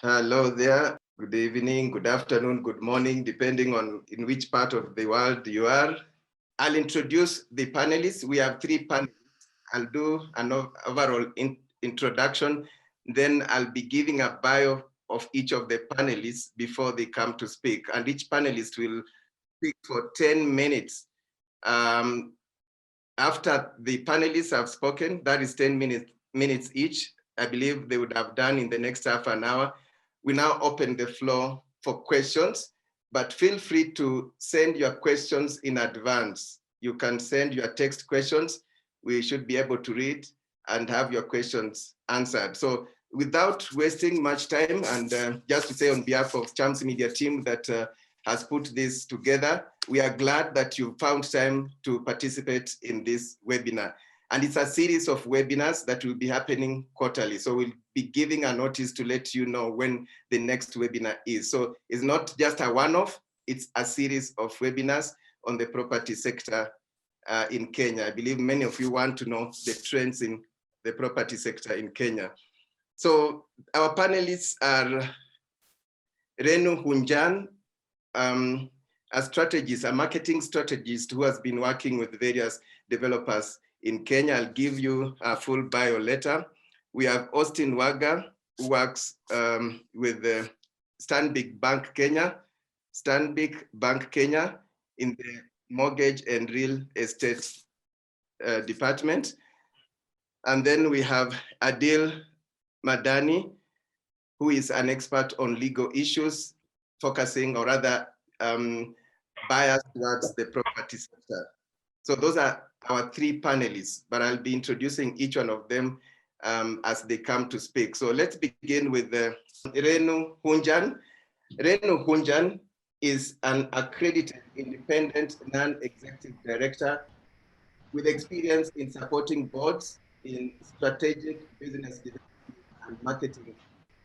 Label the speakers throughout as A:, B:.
A: Hello there. Good evening, good afternoon, good morning, depending on in which part of the world you are. I'll introduce the panelists. We have three panelists. I'll do an overall introduction. Then I'll be giving a bio of each of the panelists before they come to speak. And each panelist will speak for 10 minutes. After the panelists have spoken, that is 10 minutes each. I believe they would have done in the next half an hour. We now open the floor for questions, but feel free to send your questions in advance. You can send your text questions. We should be able to read and have your questions answered. So without wasting much time, and just to say on behalf of Chams Media team that has put this together, we are glad that you found time to participate in this webinar. And it's a series of webinars that will be happening quarterly. So we'll be giving a notice to let you know when the next webinar is. So it's not just a one-off, it's a series of webinars on the property sector in Kenya. I believe many of you want to know the trends in the property sector in Kenya. So our panelists are Renu Hunjan, a strategist, a marketing strategist who has been working with various developers in Kenya. I'll give you a full bio later. We have Austin Waga, who works with Stanbic Bank Kenya, in the mortgage and real estate department. And then we have Adil Madani, who is an expert on legal issues, focusing or rather biased towards the property sector. So those are our three panelists, but I'll be introducing each one of them as they come to speak. So let's begin with Renu Hunjan. Renu Hunjan is an accredited independent non-executive director with experience in supporting boards in strategic business development and marketing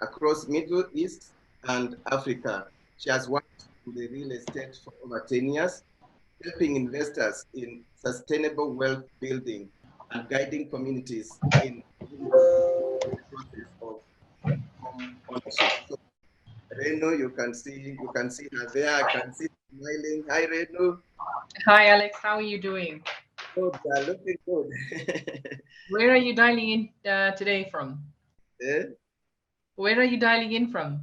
A: across Middle East and Africa. She has worked in the real estate for over 10 years, helping investors in sustainable wealth building and guiding communities in the process of home ownership. So, Renu, you can see her there. I can see smiling. Hi, Renu.
B: Hi, Alex. How are you doing?
A: Good, looking good.
B: Where are you dialing in today from?
A: Eh?
B: Where are you dialing in from?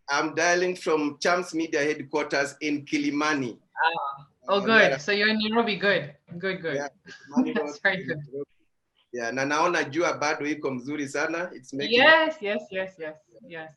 A: I'm dialing from Chams Media headquarters in Kilimani.
B: Oh, good. So you're in Nairobi. Good.
A: Yeah,
B: That's very good.
A: Yeah, na naona jua bado iko mzuri sana. It's making
B: Yes.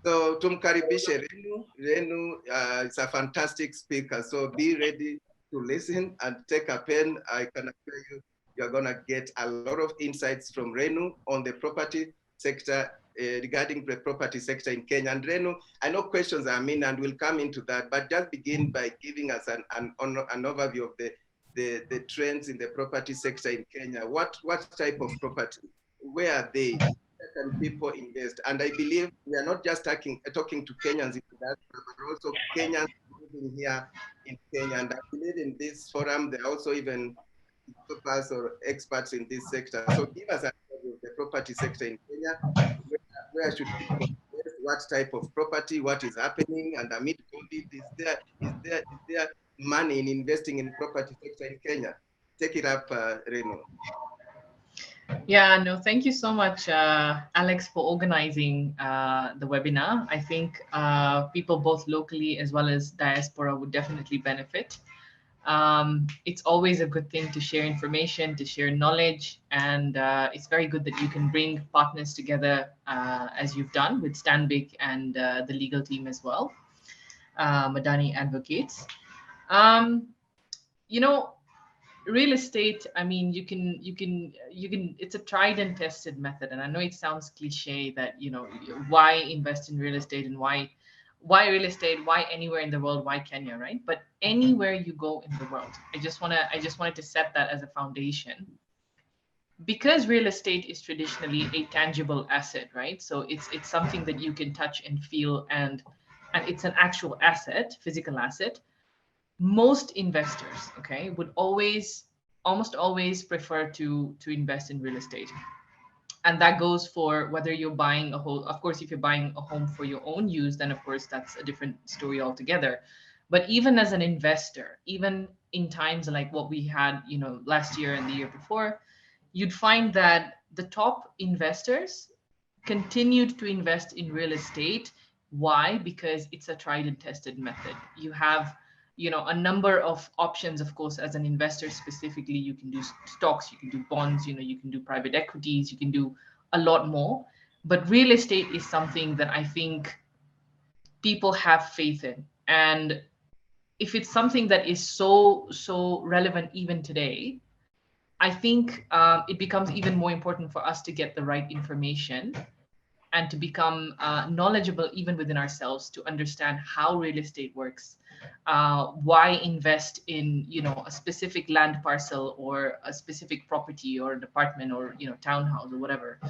A: So tumkaribishe Renu. Renu is a fantastic speaker. So be ready to listen and take a pen. I can assure you, you're gonna get a lot of insights from Renu on the property sector, regarding the property sector in Kenya. And Renu, I know questions are in and we'll come into that, but just begin by giving us an overview of the trends in the property sector in Kenya. What type of property? Where are they? Where can people invest? And I believe we are not just talking to Kenyans in that, but also Kenyans living here in Kenya. And I believe in this forum, there are also even developers or experts in this sector. So give us an overview of the property sector in Kenya. Where should people invest? What type of property? What is happening? And amid COVID, is there money in investing in property sector in Kenya? Take it up, Reno.
B: Yeah, no, thank you so much, Alex, for organizing the webinar. I think people both locally as well as diaspora would definitely benefit. It's always a good thing to share information, to share knowledge, and it's very good that you can bring partners together as you've done with Stanbic and the legal team as well, Madani Advocates. You know, real estate, I mean, you can it's a tried and tested method. And I know it sounds cliche that, why invest in real estate and why real estate, why anywhere in the world, why Kenya, right? But anywhere you go in the world, I just wanted to set that as a foundation, because real estate is traditionally a tangible asset, right? So it's something that you can touch and feel, and it's an actual asset, physical asset. Most investors, okay, would almost always prefer to invest in real estate. And that goes for whether you're buying a whole, of course, if you're buying a home for your own use, then of course that's a different story altogether. But even as an investor, even in times like what we had, last year and the year before, you'd find that the top investors continued to invest in real estate. Why? Because it's a tried and tested method. You have, a number of options. Of course, as an investor specifically, you can do stocks, you can do bonds, you can do private equities, you can do a lot more. But real estate is something that I think people have faith in. And if it's something that is so relevant even today, I think it becomes even more important for us to get the right information and to become knowledgeable even within ourselves, to understand how real estate works, why invest in a specific land parcel or a specific property or an apartment or townhouse or whatever.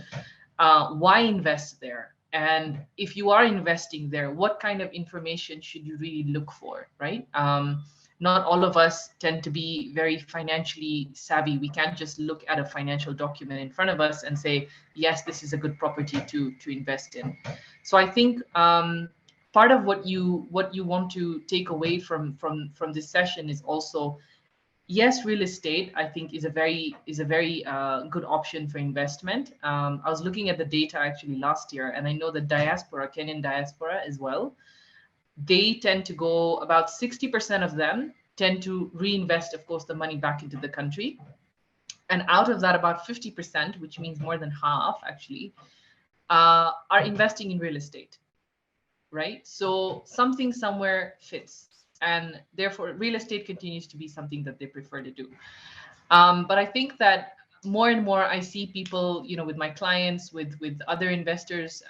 B: Why invest there? And if you are investing there, what kind of information should you really look for, right? Not all of us tend to be very financially savvy. We can't just look at a financial document in front of us and say, yes, this is a good property to invest in. So I think part of what you want to take away from this session is also, yes, real estate I think is a very good option for investment. I was looking at the data actually last year, and I know the diaspora, Kenyan diaspora as well, they tend to go, about 60% of them tend to reinvest, of course, the money back into the country. And out of that, about 50%, which means more than half actually, are investing in real estate, right? So something somewhere fits. And therefore, real estate continues to be something that they prefer to do. But I think that more and more I see people, with my clients, with other investors,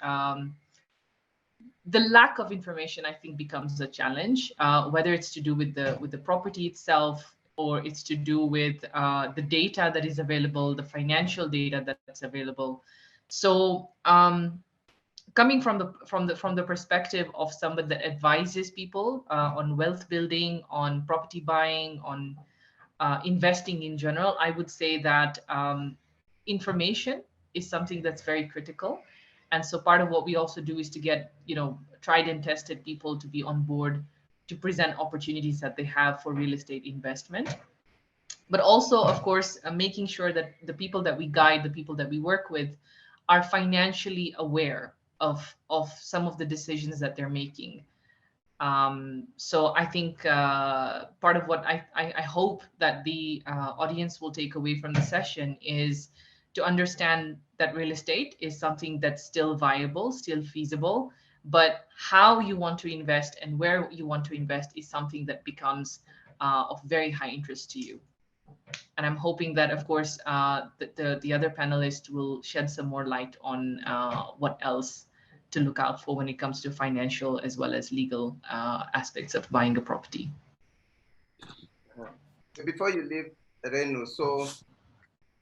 B: the lack of information I think becomes a challenge, whether it's to do with the property itself, or it's to do with the data that is available, the financial data that's available. So coming from the perspective of somebody that advises people on wealth building, on property buying, on investing in general, I would say that information is something that's very critical. And so part of what we also do is to get, tried and tested people to be on board to present opportunities that they have for real estate investment. But also, of course, making sure that the people that we guide, the people that we work with, are financially aware of some of the decisions that they're making. So I think part of what I hope that the audience will take away from the session is to understand that real estate is something that's still viable, still feasible, but how you want to invest and where you want to invest is something that becomes of very high interest to you. And I'm hoping that, of course, the other panelists will shed some more light on what else to look out for when it comes to financial as well as legal aspects of buying a property.
A: Before you leave, Renu, so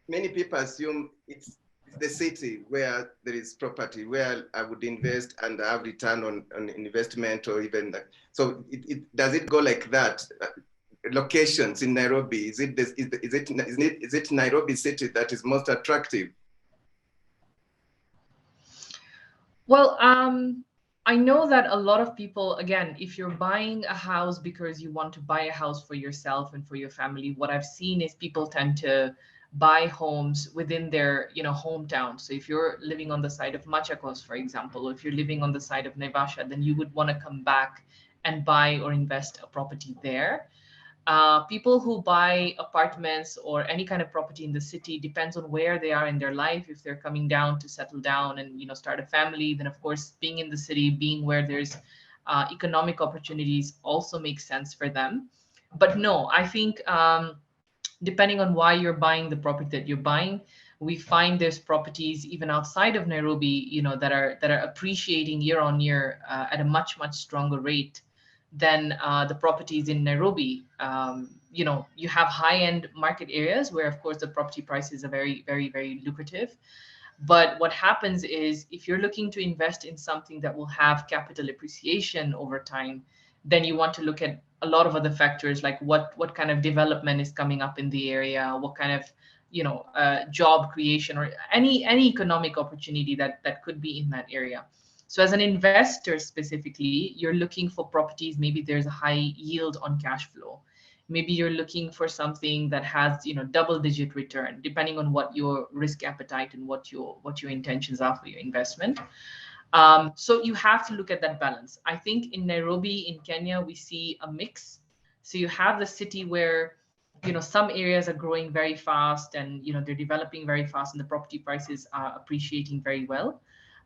A: many people assume it's the city where there is property, where I would invest and have return on investment, or even that. So does it go like that? Locations in Nairobi, is it Nairobi city that is most attractive?
B: Well, I know that a lot of people, again, if you're buying a house because you want to buy a house for yourself and for your family, what I've seen is people tend to buy homes within their, hometown. So if you're living on the side of Machakos, for example, or if you're living on the side of Naivasha, then you would want to come back and buy or invest a property there. People who buy apartments or any kind of property in the city, depends on where they are in their life. If they're coming down to settle down and start a family, then of course being in the city, being where there's economic opportunities, also makes sense for them. But no, I think depending on why you're buying the property that you're buying, we find there's properties even outside of Nairobi, that are appreciating year on year at a much stronger rate than the properties in Nairobi. You have high-end market areas where, of course, the property prices are very lucrative. But what happens is, if you're looking to invest in something that will have capital appreciation over time, then you want to look at a lot of other factors, like what kind of development is coming up in the area, what kind of job creation or any economic opportunity that could be in that area. So as an investor specifically, you're looking for properties, maybe there's a high yield on cash flow. Maybe you're looking for something that has, double-digit return, depending on what your risk appetite and what your intentions are for your investment. So you have to look at that balance. I think in Nairobi, in Kenya, we see a mix. So you have the city where, some areas are growing very fast and, they're developing very fast and the property prices are appreciating very well.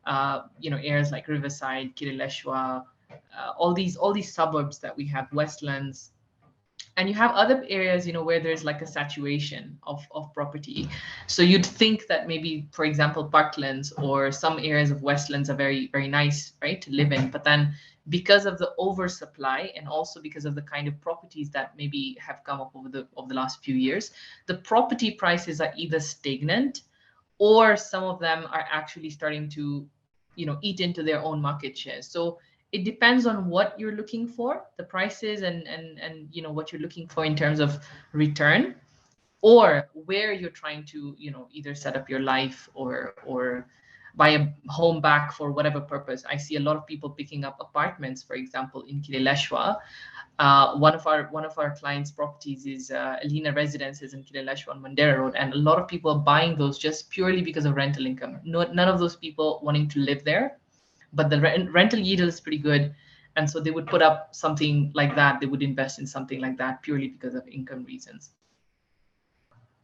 B: Areas like Riverside, Kileleshwa, all these suburbs that we have, Westlands, and you have other areas where there's like a saturation of property. So you'd think that maybe, for example, parklands or some areas of westlands are very, very nice, right, to live in, but then because of the oversupply and also because of the kind of properties that maybe have come up over the last few years, the property prices are either stagnant or some of them are actually starting to eat into their own market shares. So it depends on what you're looking for, the prices and what you're looking for in terms of return, or where you're trying to either set up your life or buy a home back for whatever purpose. I see a lot of people picking up apartments, for example, in Kileleshwa. One of our clients' properties is Alina Residences in Kileleshwa on Mandera Road, and a lot of people are buying those just purely because of rental income. None of those people wanting to live there, but the rental yield is pretty good, and so they would put up something like that. They would invest in something like that purely because of income reasons.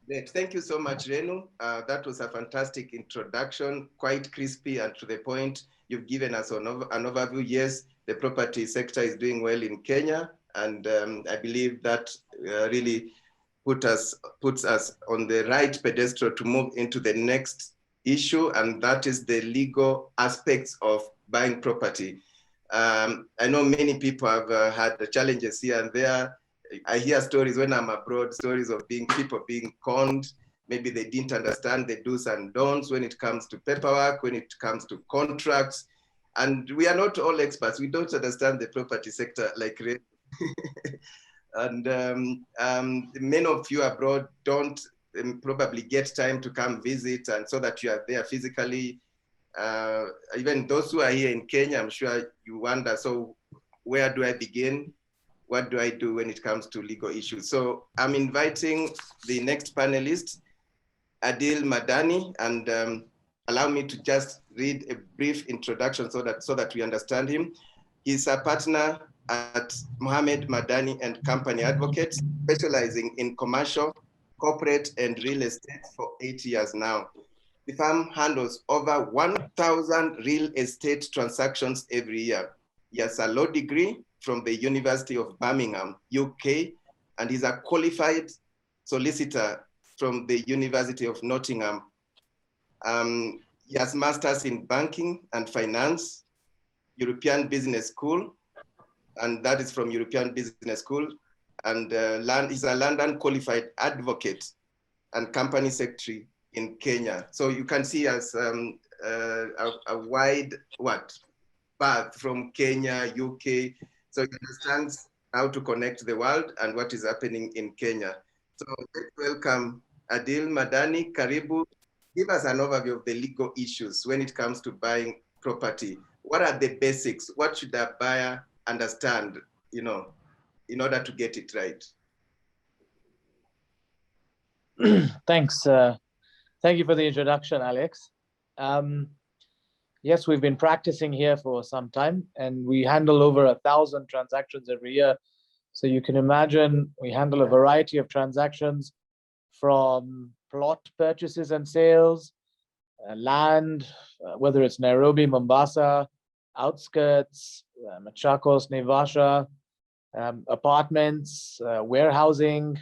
A: Great. Thank you so much, Renu. That was a fantastic introduction, quite crispy and to the point. You've given us an overview. Yes, the property sector is doing well in Kenya, and I believe that really puts us on the right pedestal to move into the next issue, and that is the legal aspects of buying property. I know many people have had the challenges here and there. I hear stories when I'm abroad, stories of people being conned. Maybe they didn't understand the do's and don'ts when it comes to paperwork, when it comes to contracts. And we are not all experts. We don't understand the property sector like and many of you abroad don't probably get time to come visit, and so that you are there physically. Even those who are here in Kenya, I'm sure you wonder, so where do I begin? What do I do when it comes to legal issues? So I'm inviting the next panelist, Adil Madani, and allow me to just read a brief introduction so that we understand him. He's a partner at Mohammed Madani and Company Advocates, specializing in commercial, corporate, and real estate for 8 years now. The firm handles over 1,000 real estate transactions every year. He has a law degree from the University of Birmingham, UK, and he's a qualified solicitor from the University of Nottingham. He has masters in banking and finance, European Business School, and that is from European Business School. And he's a London qualified advocate and company secretary in Kenya. So you can see as a wide path from Kenya, UK. So he understands how to connect the world and what is happening in Kenya. So let's welcome Adil Madani. Karibu. Give us an overview of the legal issues when it comes to buying property. What are the basics? What should a buyer understand, in order to get it right?
C: Thanks. Thank you for the introduction, Alex. Yes, we've been practicing here for some time, and we handle over 1,000 transactions every year. So you can imagine we handle a variety of transactions, from plot purchases and sales, land, whether it's Nairobi, Mombasa, outskirts, Machakos, Naivasha, apartments, warehousing,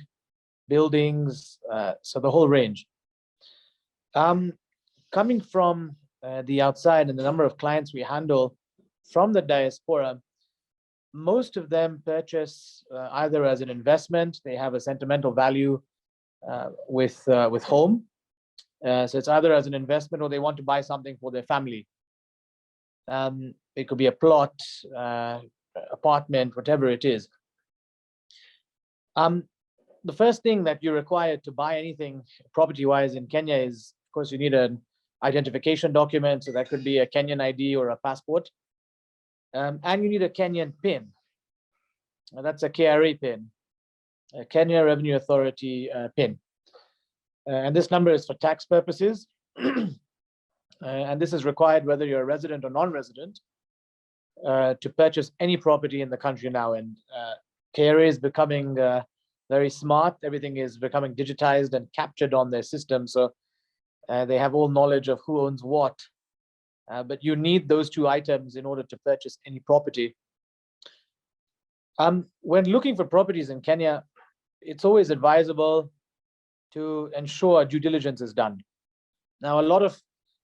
C: buildings, so the whole range. Coming from the outside and the number of clients we handle from the diaspora, most of them purchase either as an investment, they have a sentimental value with home. So it's either as an investment or they want to buy something for their family. It could be a plot, apartment, whatever it is. the first thing that you're required to buy anything property-wise in Kenya is, of course, you need an identification document. So that could be a Kenyan ID or a passport. And you need a Kenyan PIN. That's a KRA PIN, a Kenya Revenue Authority PIN. And this number is for tax purposes. And this is required whether you're a resident or non-resident to purchase any property in the country now. And KRA is becoming very smart. Everything is becoming digitized and captured on their system. So they have all knowledge of who owns what. But you need those two items in order to purchase any property. When looking for properties in Kenya, it's always advisable to ensure due diligence is done. Now,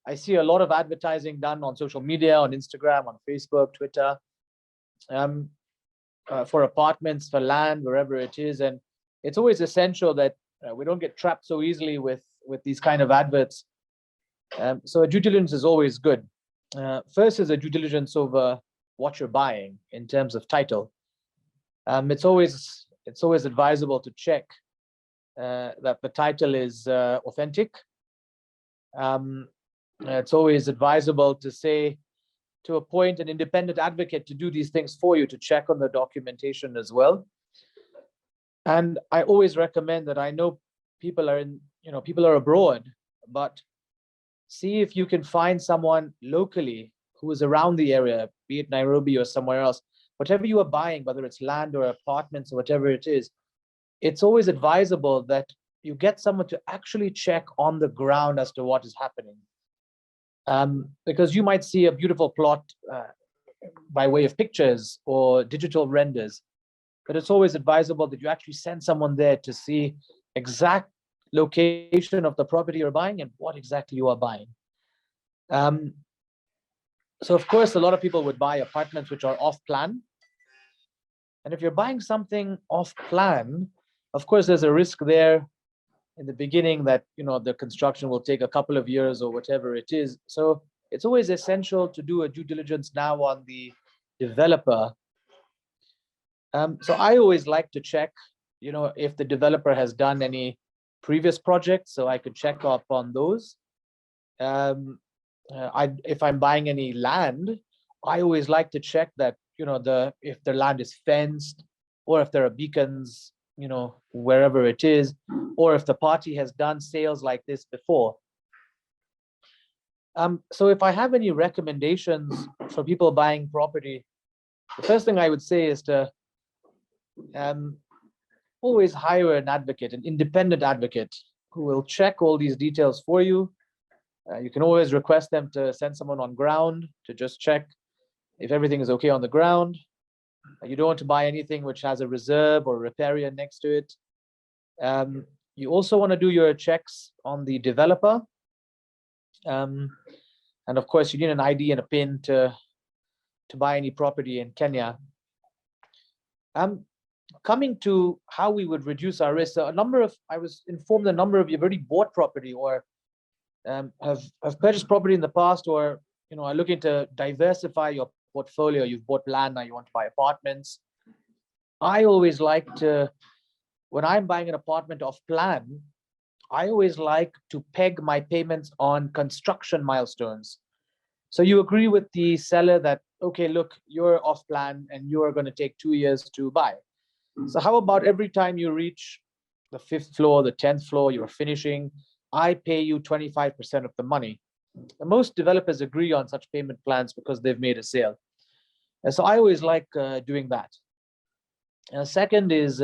C: I see a lot of advertising done on social media, on Instagram, on Facebook, Twitter, for apartments, for land, wherever it is. And it's always essential that we don't get trapped so easily with these kind of adverts. So a due diligence is always good. First is a due diligence over what you're buying in terms of title. It's always advisable to check that the title is authentic. It's always advisable to appoint an independent advocate to do these things for you, to check on the documentation as well. And I always recommend that, I know people are abroad, but see if you can find someone locally who is around the area, be it Nairobi or somewhere else. Whatever you are buying, whether it's land or apartments or whatever it is, it's always advisable that you get someone to actually check on the ground as to what is happening. Because you might see a beautiful plot by way of pictures or digital renders, but it's always advisable that you actually send someone there to see exact location of the property you're buying and what exactly you are buying. So of course, a lot of people would buy apartments which are off plan. And if you're buying something off plan, of course, there's a risk there in the beginning that, the construction will take a couple of years or whatever it is. So it's always essential to do a due diligence now on the developer. So I always like to check, if the developer has done any previous projects, so I could check up on those. If I'm buying any land, I always like to check that, if the land is fenced, or if there are beacons, wherever it is, or if the party has done sales like this before. So if I have any recommendations for people buying property, the first thing I would say is to always hire an advocate, an independent advocate, who will check all these details for you. You can always request them to send someone on ground to just check if everything is okay on the ground. You don't want to buy anything which has a reserve or riparian next to it. You also want to do your checks on the developer. And of course, you need an ID and a PIN to buy any property in Kenya. Coming to how we would reduce our risk, I was informed a number of you have already bought property or have purchased property in the past, or are looking to diversify your portfolio. You've bought land, now you want to buy apartments. I always like to, when I'm buying an apartment off plan, I always like to peg my payments on construction milestones. So you agree with the seller that, okay, look, you're off plan and you are going to take 2 years to buy. So how about every time you reach the 5th floor, the 10th floor, you're finishing, I pay you 25% of the money. And most developers agree on such payment plans because they've made a sale. And so I always like doing that. Second is,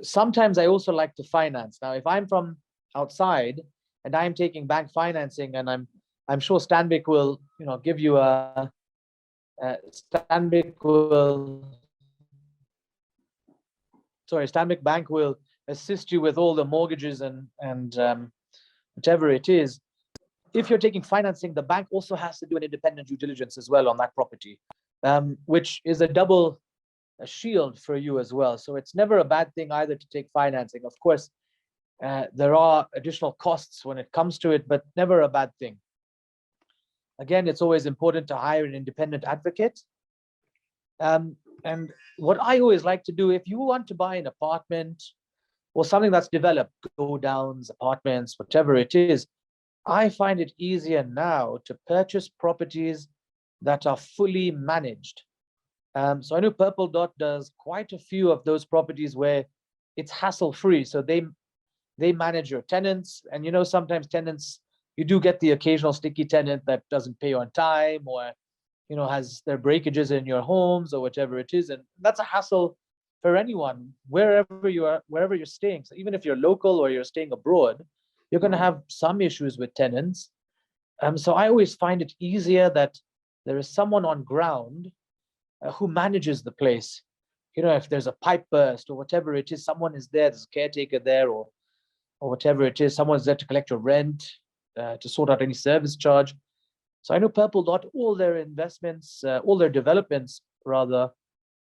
C: sometimes I also like to finance. Now, if I'm from outside and I'm taking bank financing, and I'm sure Stanbic will, give you Stanbic Bank will assist you with all the mortgages and whatever it is. If you're taking financing, the bank also has to do an independent due diligence as well on that property, which is a double shield for you as well. So it's never a bad thing either to take financing. Of course, there are additional costs when it comes to it, but never a bad thing. Again, it's always important to hire an independent advocate. And what I always like to do, if you want to buy an apartment or something that's developed, go downs, apartments, whatever it is, I find it easier now to purchase properties that are fully managed. So I know Purple Dot does quite a few of those properties where it's hassle-free. So they manage your tenants, and sometimes tenants, you do get the occasional sticky tenant that doesn't pay on time, or has their breakages in your homes or whatever it is, and that's a hassle for anyone wherever you're staying. So even if you're local or you're staying abroad, you're going to have some issues with tenants. So I always find it easier that there is someone on ground who manages the place. If there's a pipe burst or whatever it is, someone is there, there's a caretaker there, or whatever it is, someone's there to collect your rent, to sort out any service charge. So I know Purple Dot, all their investments, all their developments rather,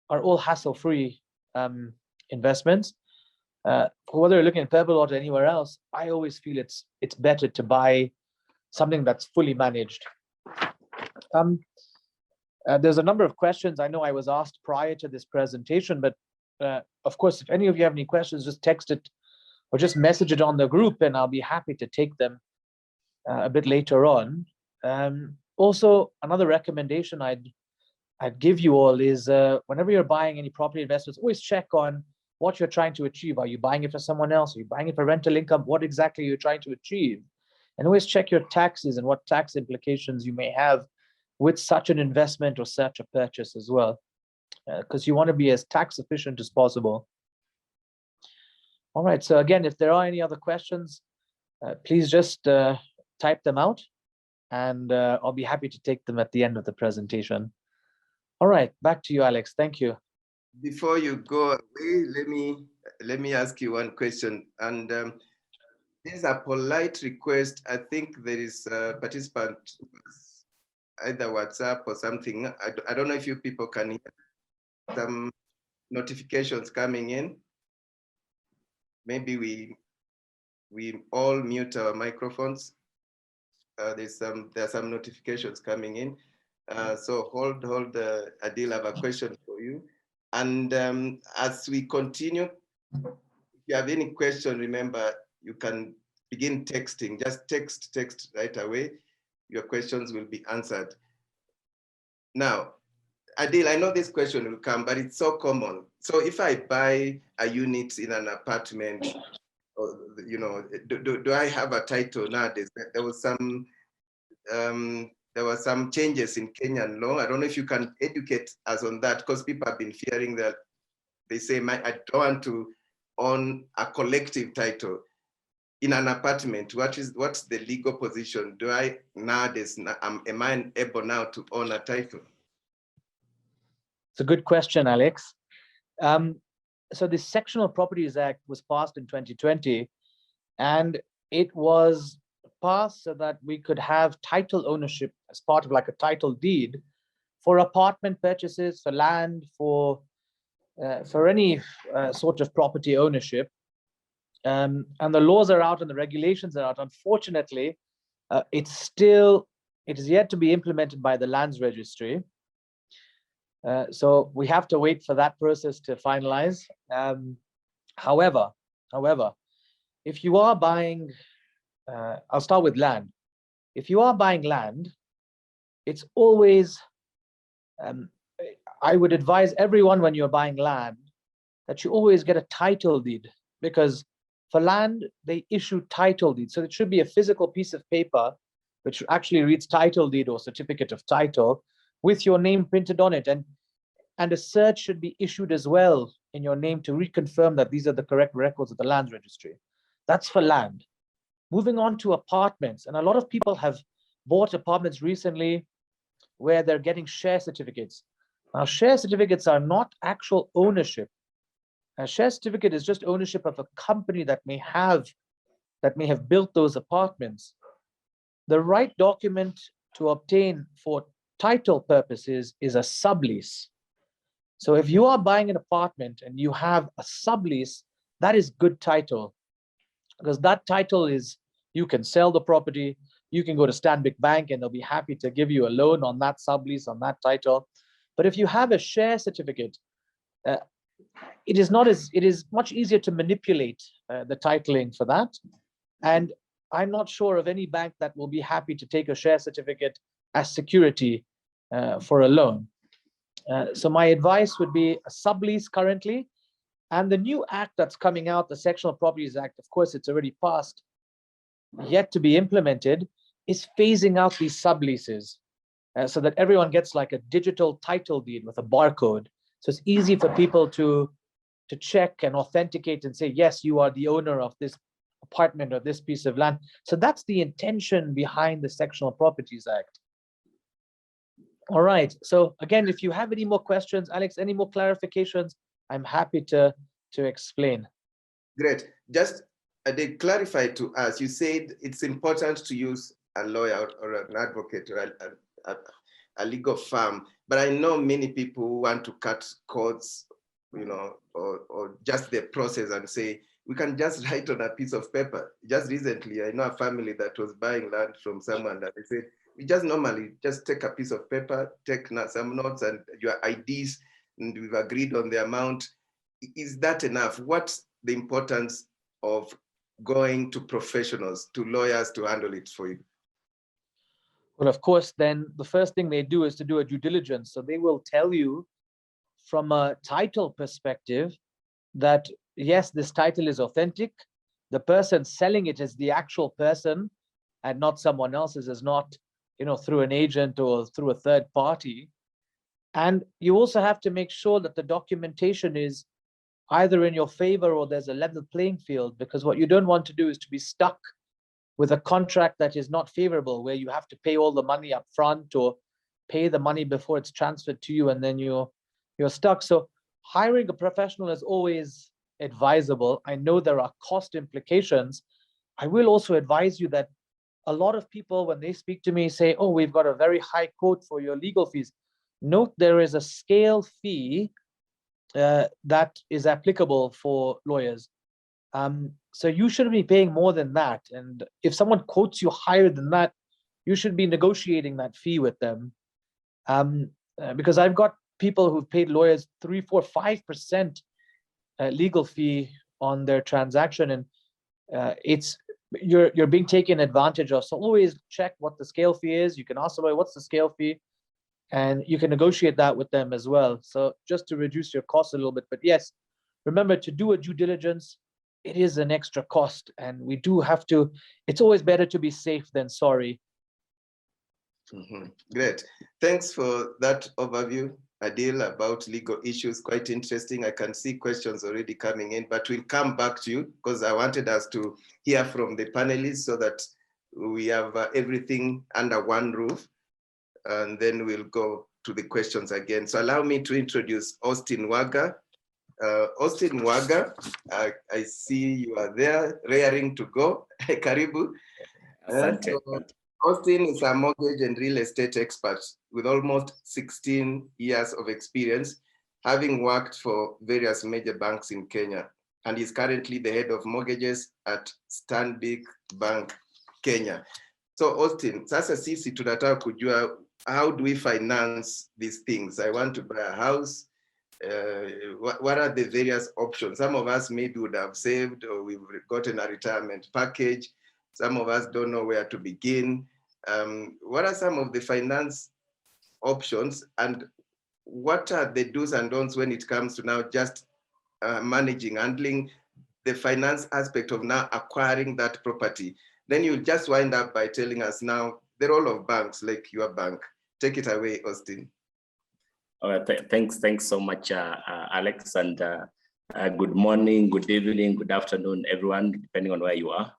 C: are all hassle-free investments. Whether you're looking at Purple Dot or anywhere else, I always feel it's better to buy something that's fully managed. There's a number of questions I know I was asked prior to this presentation, but of course, if any of you have any questions, just text it or just message it on the group, and I'll be happy to take them a bit later on. Also, another recommendation I'd give you all is whenever you're buying any property investments, always check on what you're trying to achieve. Are you buying it for someone else? Are you buying it for rental income? What exactly are you trying to achieve? And always check your taxes and what tax implications you may have with such an investment or such a purchase as well, because you want to be as tax efficient as possible. All right, so again, if there are any other questions, please just type them out, and I'll be happy to take them at the end of the presentation. All right, back to you, Alex. Thank you.
A: Before you go away, let me ask you one question. And there's a polite request. I think there is a participant, either WhatsApp or something. I don't know if you people can hear some notifications coming in. Maybe we all mute our microphones. There are some notifications coming in. So hold, Adil, I have a question for you. And as we continue, if you have any question, remember, you can begin texting. Just text right away. Your questions will be answered. Now, Adil, I know this question will come, but it's so common. So if I buy a unit in an apartment, or, do I have a title nowadays? There was some changes in Kenyan law. I don't know if you can educate us on that, because people have been fearing that. They say, I don't want to own a collective title in an apartment. What's the legal position? Do I nowadays, am I able now to own a title?
C: It's a good question, Alex. So the Sectional Properties Act was passed in 2020, and it was passed so that we could have title ownership as part of like a title deed for apartment purchases, for land, for any sort of property ownership. And the laws are out and the regulations are out. Unfortunately, it is yet to be implemented by the Lands Registry. So we have to wait for that process to finalize. However, if you are buying, I'll start with land. If you are buying land, it's always, I would advise everyone when you're buying land that you always get a title deed, because for land, they issue title deeds. So it should be a physical piece of paper, which actually reads title deed or certificate of title with your name printed on it. And a search should be issued as well in your name to reconfirm that these are the correct records of the Lands Registry. That's for land. Moving on to apartments, and a lot of people have bought apartments recently where they're getting share certificates. Now, share certificates are not actual ownership. A share certificate is just ownership of a company that may have built those apartments. The right document to obtain for title purposes is a sublease. So if you are buying an apartment and you have a sublease, that is good title, because that title is, you can sell the property, you can go to Stanbic Bank and they'll be happy to give you a loan on that sublease, on that title. But if you have a share certificate, it is much easier to manipulate the titling for that. And I'm not sure of any bank that will be happy to take a share certificate as security for a loan. So my advice would be a sublease currently. And the new act that's coming out, the Sectional Properties Act, of course, it's already passed, yet to be implemented, is phasing out these subleases so that everyone gets like a digital title deed with a barcode. So it's easy for people to check and authenticate and say, yes, you are the owner of this apartment or this piece of land. So that's the intention behind the Sectional Properties Act. All right. So again, if you have any more questions, Alex, any more clarifications, I'm happy to explain.
A: Great. Just they clarify to us, you said it's important to use a lawyer or an advocate or a legal firm, but I know many people who want to cut costs, you know, or just the process and say, we can just write on a piece of paper. Just recently, I know a family that was buying land from someone that they said, we just normally just take a piece of paper, take some notes and your IDs, and we've agreed on the amount. Is that enough? What's the importance of going to professionals, to lawyers to handle it for you?
C: Well, of course, then the first thing they do is to do a due diligence. So they will tell you from a title perspective that, yes, this title is authentic. The person selling it is the actual person and not someone else's, is not, you know, through an agent or through a third party. And you also have to make sure that the documentation is either in your favor or there's a level playing field, because what you don't want to do is to be stuck with a contract that is not favorable, where you have to pay all the money up front or pay the money before it's transferred to you and then you're stuck. So hiring a professional is always advisable. I know there are cost implications. I will also advise you that a lot of people, when they speak to me, say, oh, we've got a very high quote for your legal fees. Note there is a scale fee that is applicable for lawyers. So you shouldn't be paying more than that. And if someone quotes you higher than that, you should be negotiating that fee with them. Because I've got people who've paid lawyers 3, 4, 5% legal fee on their transaction, and you're being taken advantage of. So always check what the scale fee is. You can ask somebody, what's the scale fee? And you can negotiate that with them as well. So just to reduce your costs a little bit. But yes, remember to do a due diligence. It is an extra cost, and we do have to, it's always better to be safe than sorry.
A: Great. Thanks for that overview, Adil, about legal issues. Quite interesting. I can see questions already coming in, but we'll come back to you because I wanted us to hear from the panelists so that we have everything under one roof, and then we'll go to the questions again. So allow me to introduce Austin Waga. Austin Waga, I see you are there, raring to go. Karibu. So Austin is a mortgage and real estate expert with almost 16 years of experience, having worked for various major banks in Kenya, and is currently the head of mortgages at Stanbic Bank, Kenya. So Austin, sasa sisi tunataka kujua, how do we finance these things? I want to buy a house. What are the various options? Some of us maybe would have saved, or we've gotten a retirement package. Some of us don't know where to begin. What are some of the finance options, and what are the do's and don'ts when it comes to now just managing, handling the finance aspect of now acquiring that property? Then you'll just wind up by telling us now the role of banks like your bank. Take it away, Austin.
D: All right, thanks so much, Alex, and good morning, good evening, good afternoon, everyone, depending on where you are.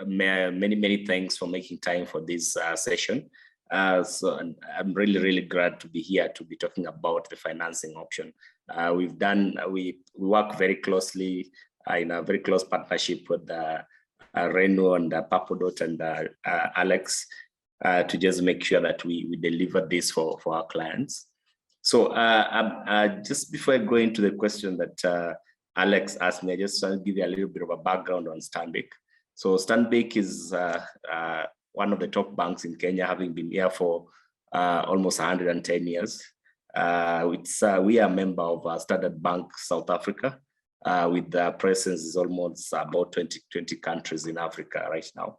D: Many thanks for making time for this session. So I'm really glad to be here to be talking about the financing option. We work very closely in a very close partnership with Renu and Papodot and Alex to just make sure that we deliver this for our clients. So just before I go into the question that Alex asked me, I just want to give you a little bit of a background on Stanbic. So Stanbic is one of the top banks in Kenya, having been here for almost 110 years. We are a member of Standard Bank South Africa, with the presence is almost about 20 countries in Africa right now.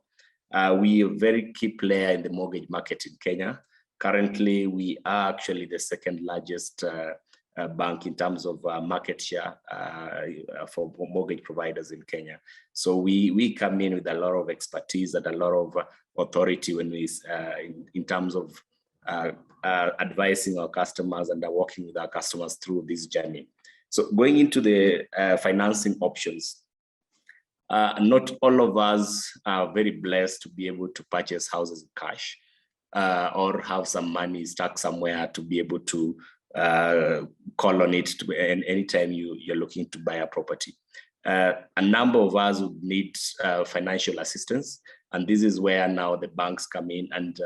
D: We are a very key player in the mortgage market in Kenya. Currently, we are actually the second largest bank in terms of market share for mortgage providers in Kenya. So we come in with a lot of expertise and a lot of authority when we in terms of advising our customers and working with our customers through this journey. So going into the financing options, not all of us are very blessed to be able to purchase houses in cash or have some money stuck somewhere to be able to call on it anytime you're looking to buy a property. A number of us would need financial assistance, and this is where now the banks come in and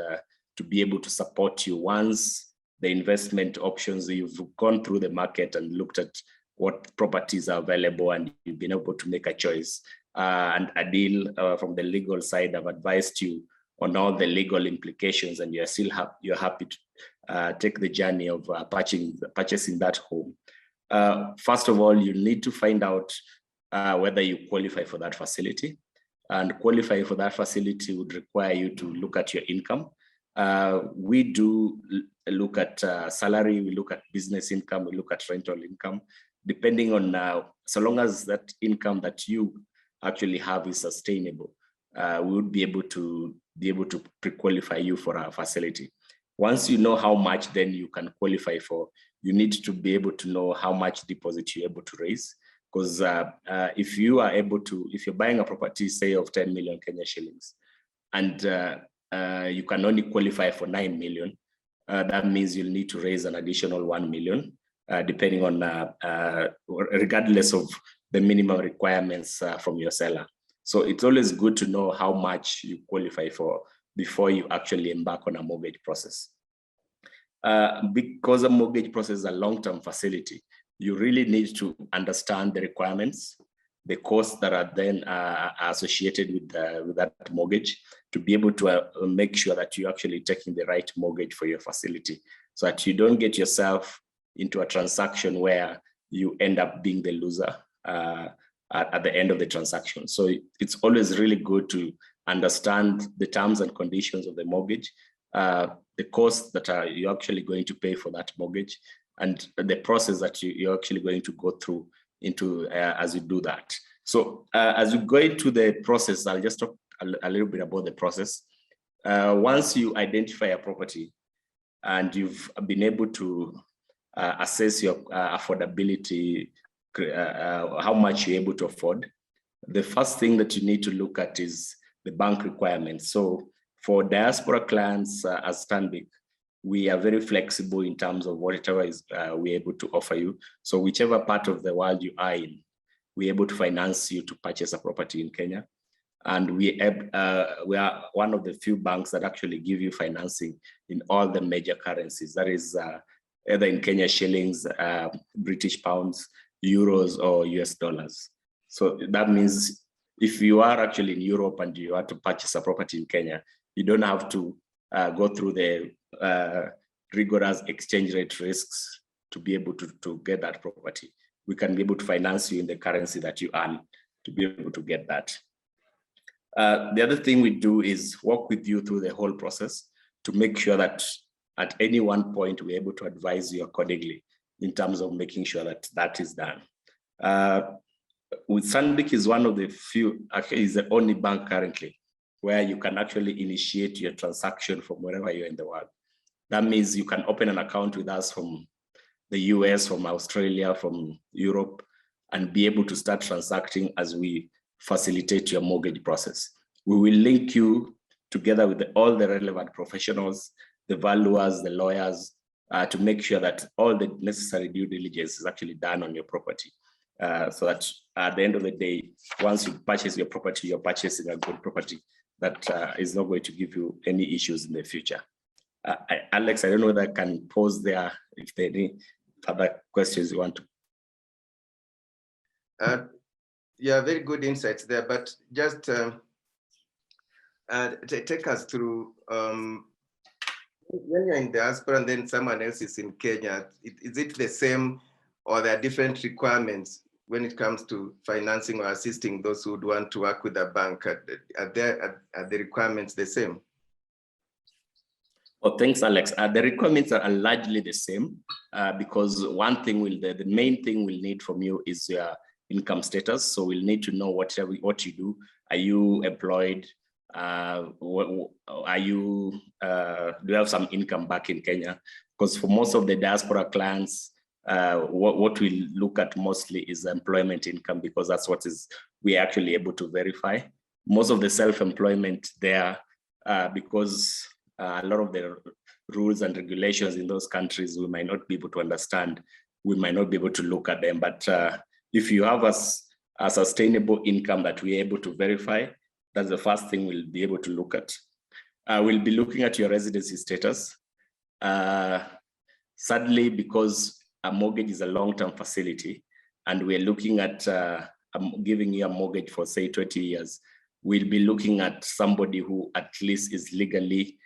D: to be able to support you once the investment options, you've gone through the market and looked at what properties are available and you've been able to make a choice. And Adil from the legal side have advised you on all the legal implications, and you're happy to take the journey of purchasing that home. First of all, you need to find out whether you qualify for that facility, and qualifying for that facility would require you to look at your income. We do look at salary, we look at business income, we look at rental income, depending on, so long as that income that you actually have is sustainable, we would be able to pre-qualify you for our facility. Once you know how much then you can qualify for, you need to be able to know how much deposit you're able to raise. Because if you are able to, if you're buying a property, say of 10 million Kenya shillings, and you can only qualify for 9 million, that means you'll need to raise an additional 1 million, depending on, regardless of the minimum requirements from your seller. So it's always good to know how much you qualify for before you actually embark on a mortgage process. Because a mortgage process is a long-term facility, you really need to understand the requirements, the costs that are then associated with that mortgage, to be able to make sure that you're actually taking the right mortgage for your facility, so that you don't get yourself into a transaction where you end up being the loser at the end of the transaction. So it's always really good to understand the terms and conditions of the mortgage, the costs that you're actually going to pay for that mortgage, and the process that you're actually going to go through into as you do that. So as you go into the process, I'll just talk a little bit about the process. Once you identify a property and you've been able to assess your affordability, how much you're able to afford, the first thing that you need to look at is the bank requirements. So for diaspora clients as Stanbic, we are very flexible in terms of whatever is we're able to offer you. So whichever part of the world you are in, we're able to finance you to purchase a property in Kenya. And we are one of the few banks that actually give you financing in all the major currencies. That is either in Kenya shillings, British pounds, euros, or US dollars. So that means if you are actually in Europe and you want to purchase a property in Kenya, you don't have to go through the rigorous exchange rate risks to be able to get that property. We can be able to finance you in the currency that you earn to be able to get that. The other thing we do is work with you through the whole process to make sure that at any one point we're able to advise you accordingly in terms of making sure that that is done. With Stanbic is one of the few, actually is the only bank currently where you can actually initiate your transaction from wherever you're in the world. That means you can open an account with us from the US, from Australia, from Europe, and be able to start transacting as we facilitate your mortgage process. We will link you together with all the relevant professionals, the valuers, the lawyers, to make sure that all the necessary due diligence is actually done on your property. So that at the end of the day, once you purchase your property, you're purchasing a good property that is not going to give you any issues in the future. Alex, I don't know whether I can pause there if there are any further questions you want to.
A: Yeah, very good insights there, but just take us through When you're in diaspora and then someone else is in Kenya, is it the same or there are different requirements when it comes to financing or assisting those who would want to work with a bank? Are the requirements the same?
D: Well, thanks, Alex. The requirements are largely the same because one thing the main thing we'll need from you is your income status. So we'll need to know what you do. Are you employed? Are you do you have some income back in Kenya? Because for most of the diaspora clients, what we look at mostly is employment income, because that's what we're actually able to verify. Most of the self-employment there, because a lot of the rules and regulations in those countries, we might not be able to understand. We might not be able to look at them. But if you have a sustainable income that we're able to verify, that's the first thing we'll be able to look at. We'll be looking at your residency status. Sadly, because a mortgage is a long-term facility, and we're looking at giving you a mortgage for, say, 20 years, we'll be looking at somebody who at least is legally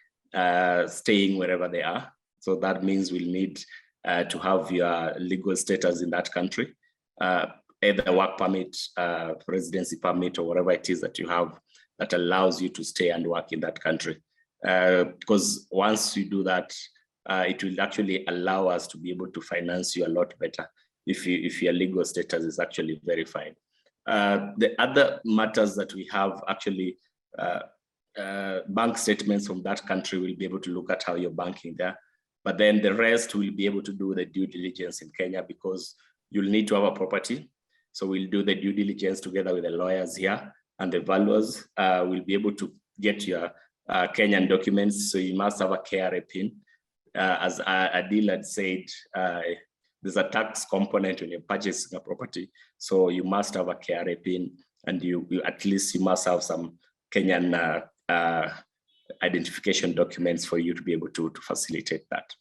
D: staying wherever they are. So that means we'll need to have your legal status in that country, either work permit, residency permit, or whatever it is that you have that allows you to stay and work in that country. Because once you do that, it will actually allow us to be able to finance you a lot better if your legal status is actually verified. The other matters that we have actually, bank statements from that country, will be able to look at how you're banking there. But then the rest will be able to do the due diligence in Kenya, because you'll need to have a property. So we'll do the due diligence together with the lawyers here, and the valuers will be able to get your Kenyan documents. So you must have a KRA PIN. As Adil had said, there's a tax component when you're purchasing a property. So you must have a KRA PIN, and you at least you must have some Kenyan identification documents for you to be able to facilitate that.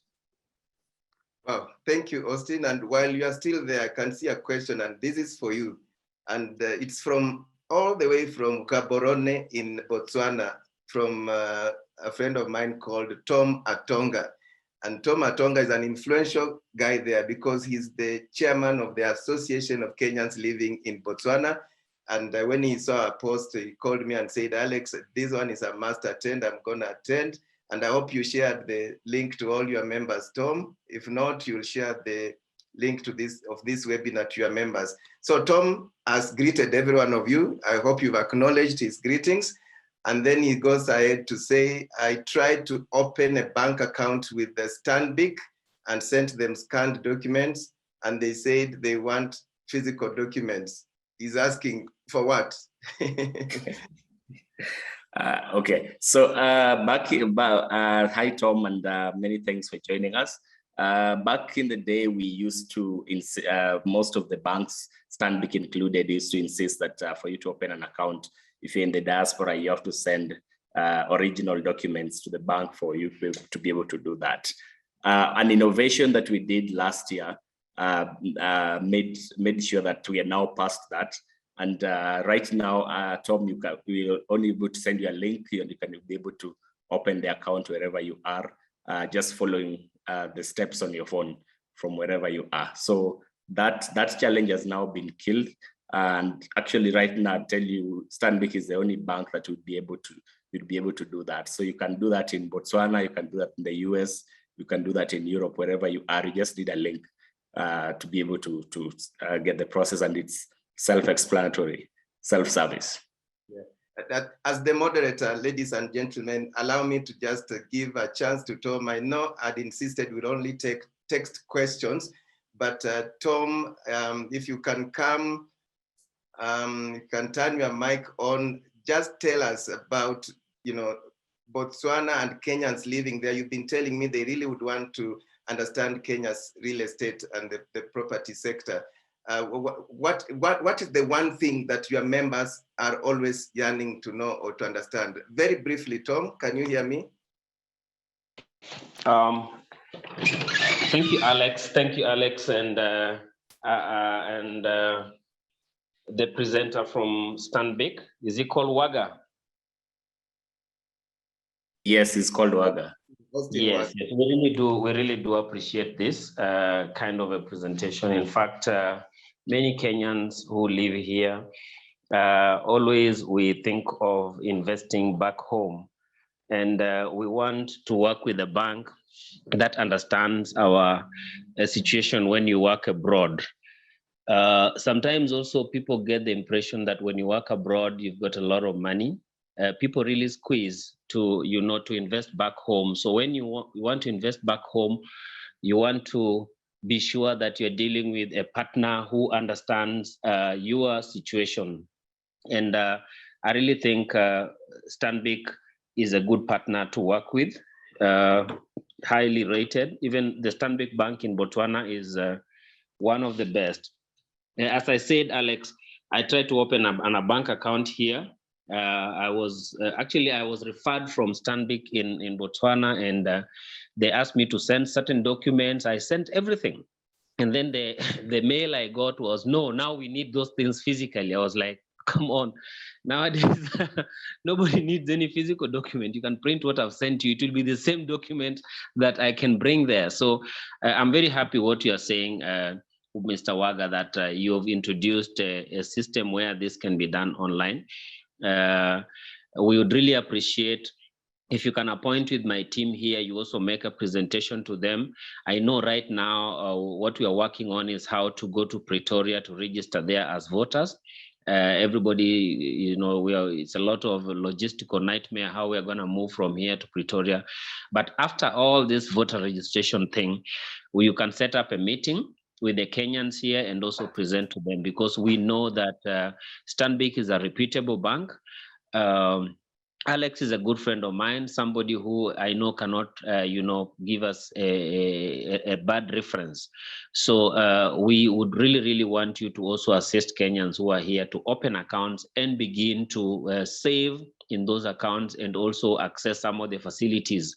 A: Wow, thank you, Austin. And while you are still there, I can see a question, and this is for you. And it's from all the way from Gaborone in Botswana, from a friend of mine called Tom Atonga. And Tom Atonga is an influential guy there because he's the chairman of the Association of Kenyans Living in Botswana. And when he saw a post, he called me and said, Alex, this one is a must attend. I'm going to attend. And I hope you shared the link to all your members, Tom. If not, you'll share the link to this webinar to your members. So Tom has greeted every one of you. I hope you've acknowledged his greetings. And then he goes ahead to say, I tried to open a bank account with the Stanbic and sent them scanned documents, and they said they want physical documents. He's asking for what?
D: Okay, so hi Tom, and many thanks for joining us. Back in the day, we used to, most of the banks, Stanbic included, used to insist that for you to open an account, if you're in the diaspora, you have to send original documents to the bank for you to be able to do that. An innovation that we did last year made sure that we are now past that. And right now, Tom, we'll only be able to send you a link, and you can be able to open the account wherever you are, just following the steps on your phone from wherever you are. So that challenge has now been killed. And actually, right now, I tell you, Stanbic is the only bank that would be able to do that. So you can do that in Botswana, you can do that in the US, you can do that in Europe, wherever you are. You just need a link to be able to get the process, and it's self-explanatory, self-service.
A: Yeah. As the moderator, ladies and gentlemen, allow me to just give a chance to Tom. I know I'd insisted we'd only take text questions, but Tom, if you can come, you can turn your mic on. Just tell us about, Botswana and Kenyans living there. You've been telling me they really would want to understand Kenya's real estate and the property sector. What is the one thing that your members are always yearning to know or to understand? Very briefly, Tom, can you hear me?
E: Thank you, Alex. Thank you, Alex, and the presenter from Stanbic. Is he called Waga?
D: Yes, it's called Waga.
A: hosting
E: Yes,
A: work.
E: yes, we really do appreciate this kind of a presentation. In fact, many Kenyans who live here, always we think of investing back home, and we want to work with a bank that understands our situation when you work abroad. Sometimes also people get the impression that when you work abroad, you've got a lot of money. People really squeeze to, to invest back home. So when you want to invest back home, you want to be sure that you're dealing with a partner who understands your situation. And I really think Stanbic is a good partner to work with, highly rated. Even the Stanbic Bank in Botswana is one of the best. As I said, Alex, I tried to open a bank account here. I was referred from Stanbic in Botswana, and they asked me to send certain documents. I sent everything. And then the mail I got was, no, now we need those things physically. I was like, come on. Nowadays, nobody needs any physical document. You can print what I've sent you. It will be the same document that I can bring there. So I'm very happy what you are saying, Mr. Waga, that you have introduced a system where this can be done online. We would really appreciate if you can appoint with my team here, you also make a presentation to them. I know right now what we are working on is how to go to Pretoria to register there as voters. Everybody, it's a lot of logistical nightmare how we're going to move from here to Pretoria. But after all this voter registration thing, you can set up a meeting with the Kenyans here and also present to them, because we know that Stanbic is a reputable bank. Alex is a good friend of mine, somebody who I know cannot, give us a bad reference. So we would really, really want you to also assist Kenyans who are here to open accounts and begin to save in those accounts and also access some of the facilities.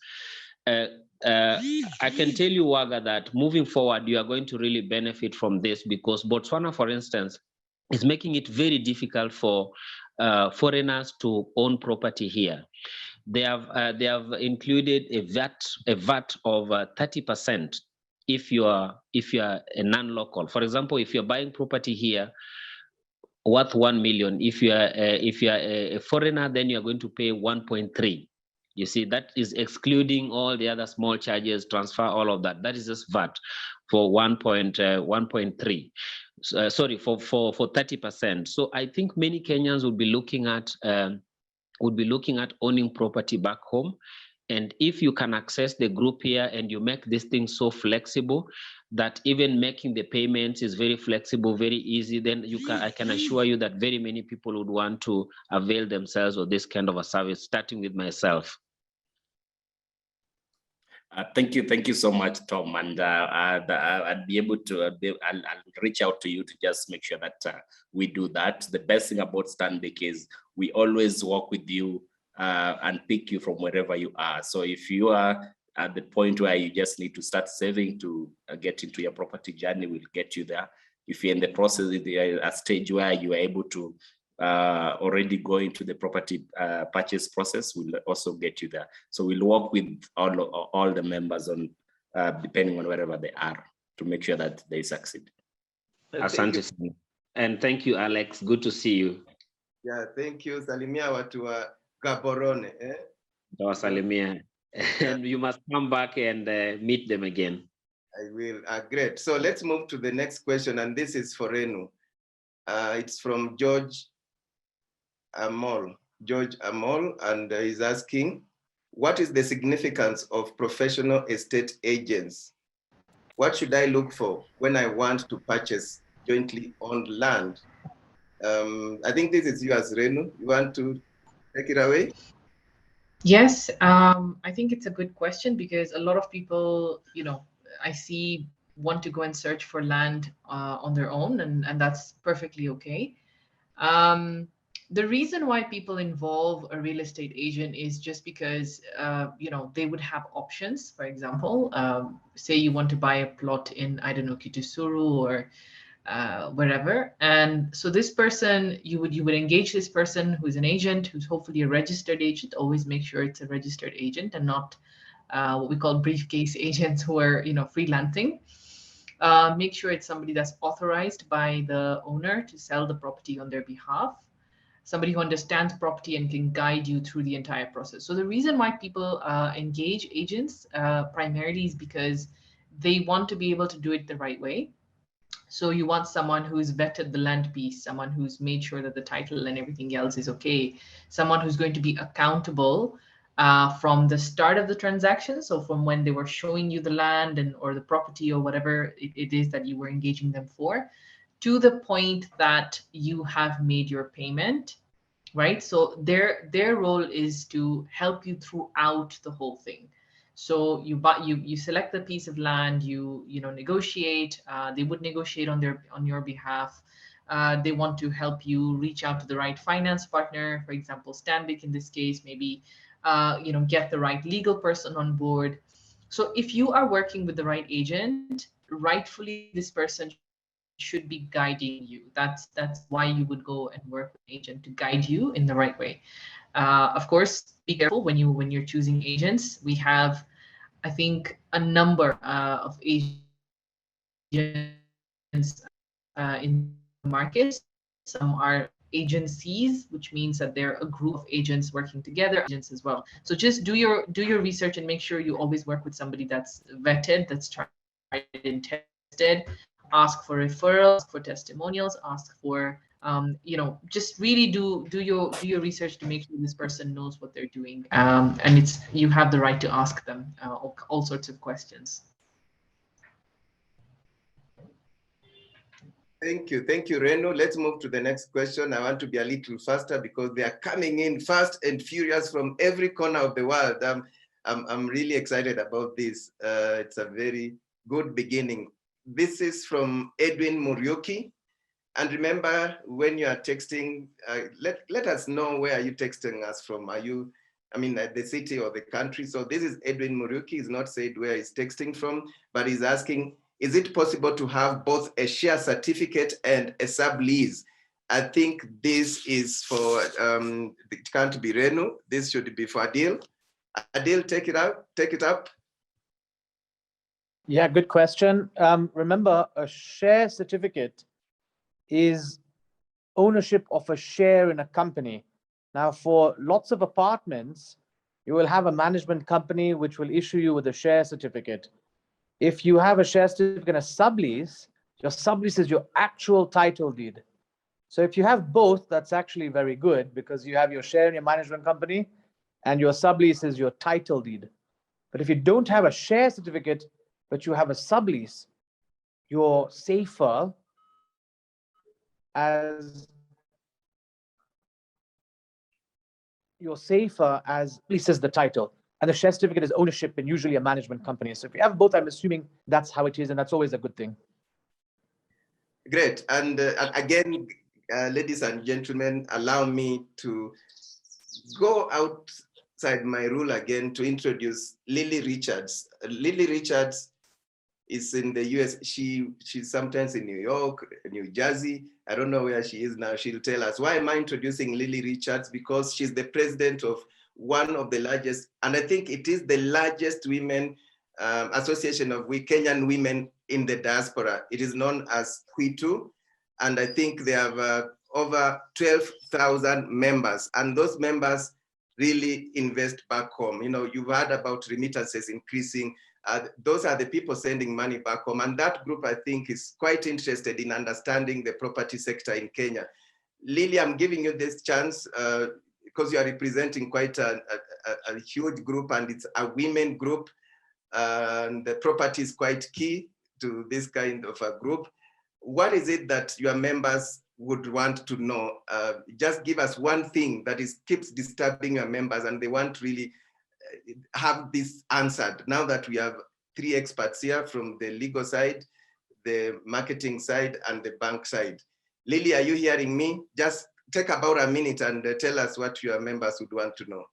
E: I can tell you, Waga, that moving forward, you are going to really benefit from this, because Botswana, for instance, is making it very difficult for foreigners to own property here. They have included a VAT of 30% if you are a non-local. For example, if you're buying property here worth 1 million, if you are a foreigner, then you are going to pay 1.3. You see, that is excluding all the other small charges, transfer, all of that. That is just VAT for 1.3. Sorry, for 30%. So I think many Kenyans would be looking at owning property back home. And if you can access the group here and you make this thing so flexible that even making the payments is very flexible, very easy, then I can assure you that very many people would want to avail themselves of this kind of a service, starting with myself.
D: Thank you so much, Tom. And I'd be able to, I'll reach out to you to just make sure that we do that. The best thing about Stanbic is we always work with you and pick you from wherever you are. So if you are at the point where you just need to start saving to get into your property journey, we'll get you there. If you're in the process, a stage where you are able to already go into the property purchase process, will also get you there. So we'll work with all the members on depending on wherever they are to make sure that they succeed.
E: Asante. And thank you, Alex. Good to see you.
A: Yeah, thank you. Salimia watu wa Gaborone.
E: Salimia. And you must come back and meet them again.
A: I will. Great. So let's move to the next question, and this is for Renu. It's from George Amol, and he's asking, what is the significance of professional estate agents? What should I look for when I want to purchase jointly owned land? I think this is you as Renu. You want to take it away?
B: Yes, I think it's a good question, because a lot of people, I see want to go and search for land on their own, and that's perfectly okay. The reason why people involve a real estate agent is just because, they would have options. For example, say you want to buy a plot in, I don't know, Kitusuru or wherever. And so this person, you would engage this person who's an agent, who's hopefully a registered agent. Always make sure it's a registered agent and not what we call briefcase agents who are, freelancing. Make sure it's somebody that's authorized by the owner to sell the property on their behalf, somebody who understands property and can guide you through the entire process. So the reason why people engage agents primarily is because they want to be able to do it the right way. So you want someone who's vetted the land piece, someone who's made sure that the title and everything else is okay, someone who's going to be accountable from the start of the transaction. So from when they were showing you the land and or the property or whatever it is that you were engaging them for, to the point that you have made your payment, right? So their role is to help you throughout the whole thing. So you select the piece of land, you negotiate. They would negotiate on your behalf. They want to help you reach out to the right finance partner, for example, Stanbic in this case, maybe get the right legal person on board. So if you are working with the right agent, rightfully this person should be guiding you. That's why you would go and work with an agent, to guide you in the right way. Of course, be careful when you're choosing agents. We have, I think, a number of agents in the market. Some are agencies, which means that they're a group of agents working together. Others are agents as well. So just do your research and make sure you always work with somebody that's vetted, that's tried and tested. Ask for referrals, ask for testimonials, ask for just really do your research to make sure this person knows what they're doing. And you have the right to ask them all sorts of questions.
A: Thank you, Reno. Let's move to the next question. I want to be a little faster because they are coming in fast and furious from every corner of the world. I'm really excited about this. It's a very good beginning. This is from Edwin Muriuki. And remember, when you are texting, let us know where are you texting us from. Are you, the city or the country? So this is Edwin Muriuki. He's not said where he's texting from, but he's asking, is it possible to have both a share certificate and a sublease? I think this is for, it can't be Renu. This should be for Adil. Adil, take it up.
C: Yeah, good question. Remember, a share certificate is ownership of a share in a company. Now, for lots of apartments, you will have a management company which will issue you with a share certificate. If you have a share certificate and a sublease, your sublease is your actual title deed. So if you have both, that's actually very good because you have your share in your management company and your sublease is your title deed. But if you don't have a share certificate, but you have a sublease, you're safer as leases the title. And the share certificate is ownership in usually a management company. So if you have both, I'm assuming that's how it is, and that's always a good thing.
A: Great. And again, ladies and gentlemen, allow me to go outside my rule again to introduce Lily Richards. Lily Richards is in the US. She's sometimes in New York, New Jersey. I don't know where she is now. She'll tell us. Why am I introducing Lily Richards? Because she's the president of one of the largest, and I think it is the largest women association of Kenyan women in the diaspora. It is known as Kwitu, and I think they have over 12,000 members, and those members really invest back home. You've heard about remittances increasing. Those are the people sending money back home. And that group, I think, is quite interested in understanding the property sector in Kenya. Lily, I'm giving you this chance because you are representing quite a huge group, and it's a women group. And the property is quite key to this kind of a group. What is it that your members would want to know? Just give us one thing that keeps disturbing your members, and they want to really have this answered. Now that we have three experts here from the legal side, the marketing side, and the bank side. Lily, are you hearing me? Just take about a minute and tell us what your members would want to know.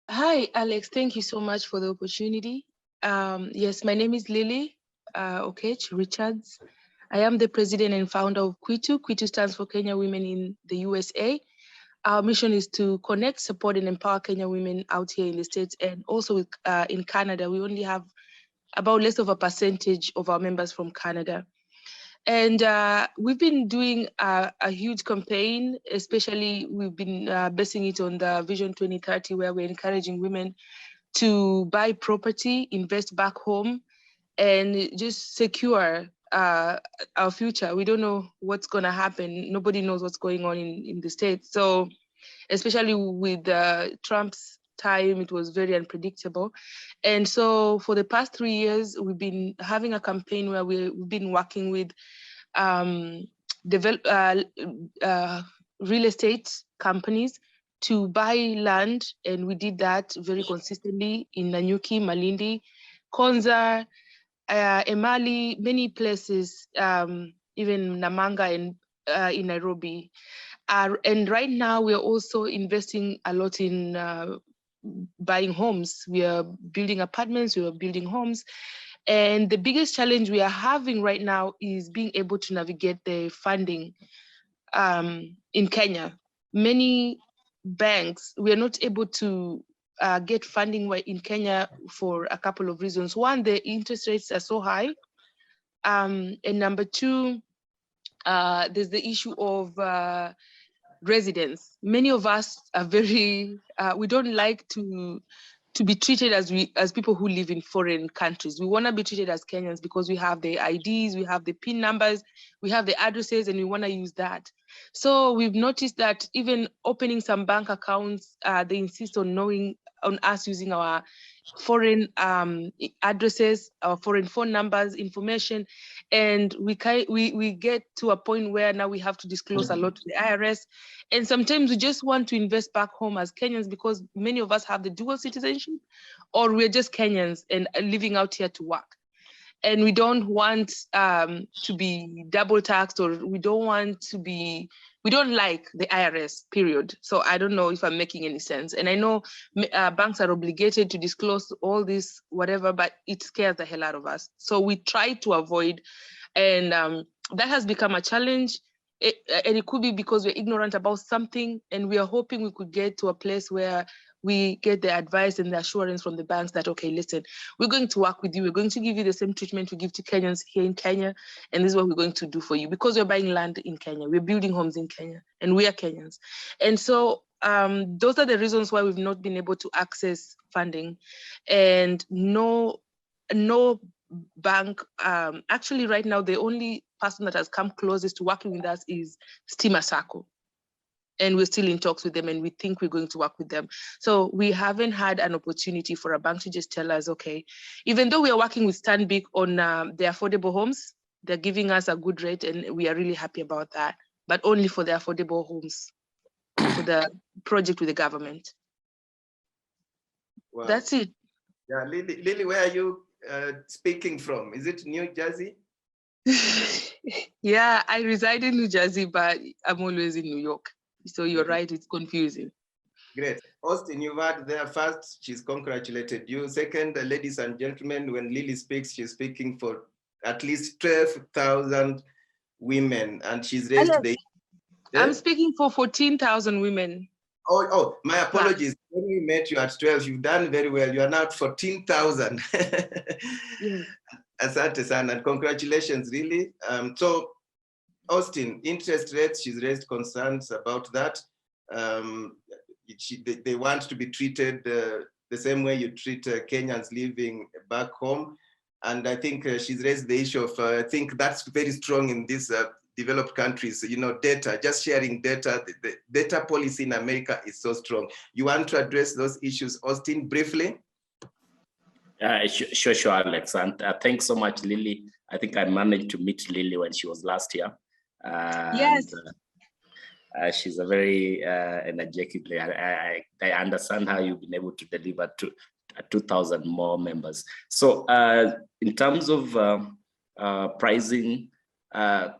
F: Hi, Alex. Thank you so much for the opportunity. Yes, my name is Lily Okech Richards. I am the president and founder of Kwitu. Kwitu stands for Kenya Women in the USA. our mission is to connect, support, and empower Kenyan women out here in the States, and also with, in Canada. We only have about less of a percentage of our members from Canada. And we've been doing a huge campaign, especially we've been basing it on the Vision 2030, where we're encouraging women to buy property, invest back home, and just secure our future. We don't know what's going to happen. Nobody knows what's going on in the States. So especially with Trump's time, it was very unpredictable. And so for the past 3 years, we've been having a campaign where we've been working with real estate companies to buy land. And we did that very consistently in Nanyuki, Malindi, Konza, Emali, many places, even Namanga and in Nairobi. And right now we're also investing a lot in buying homes. We are building apartments, we are building homes. And the biggest challenge we are having right now is being able to navigate the funding in Kenya. Many banks, we are not able to get funding in Kenya for a couple of reasons. One, the interest rates are so high. And number two, there's the issue of residence. Many of us are very, we don't like to be treated as people who live in foreign countries. We want to be treated as Kenyans because we have the IDs, we have the PIN numbers, we have the addresses, and we want to use that. So we've noticed that even opening some bank accounts, they insist on us using our foreign addresses, our foreign phone numbers, information, and we get to a point where now we have to disclose a lot to the IRS, and sometimes we just want to invest back home as Kenyans because many of us have the dual citizenship, or we're just Kenyans and living out here to work. And we don't want to be double taxed, or we don't like the IRS, period. So I don't know if I'm making any sense. And I know banks are obligated to disclose all this, whatever, but it scares the hell out of us. So we try to avoid, and that has become a challenge. And it could be because we're ignorant about something, and we are hoping we could get to a place where we get the advice and the assurance from the banks that, okay, listen, we're going to work with you. We're going to give you the same treatment we give to Kenyans here in Kenya. And this is what we're going to do for you because we're buying land in Kenya. We're building homes in Kenya and we are Kenyans. And so those are the reasons why we've not been able to access funding. And no bank, actually right now, the only person that has come closest to working with us is Stima Sacco. And we're still in talks with them, and we think we're going to work with them. So we haven't had an opportunity for a bank to just tell us, okay, even though we are working with Stanbic on the affordable homes, they're giving us a good rate, and we are really happy about that, but only for the affordable homes, for the project with the government. Wow. That's it.
A: Yeah, Lily, where are you speaking from? Is it New Jersey?
F: Yeah, I reside in New Jersey, but I'm always in New York. So you're right, it's confusing.
A: Great. Austin, you've heard there first, she's congratulated you. Second, ladies and gentlemen, when Lily speaks, she's speaking for at least 12,000 women, and she's raised the...
F: I'm speaking for 14,000 women.
A: Oh, my apologies. When we met you at 12, you've done very well. You are now at 14,000. Yes. Asante sana, and congratulations, really. So, Austin, interest rates, she's raised concerns about that. They want to be treated the same way you treat Kenyans living back home. And I think she's raised the issue of, I think that's very strong in these developed countries, data, just sharing data. The data policy in America is so strong. You want to address those issues, Austin, briefly?
D: Sure, Alex. And thanks so much, Lily. I think I managed to meet Lily when she was last year.
F: Yes.
D: She's a very energetic player. I understand how you've been able to deliver to 2,000 more members. So in terms of pricing, I'll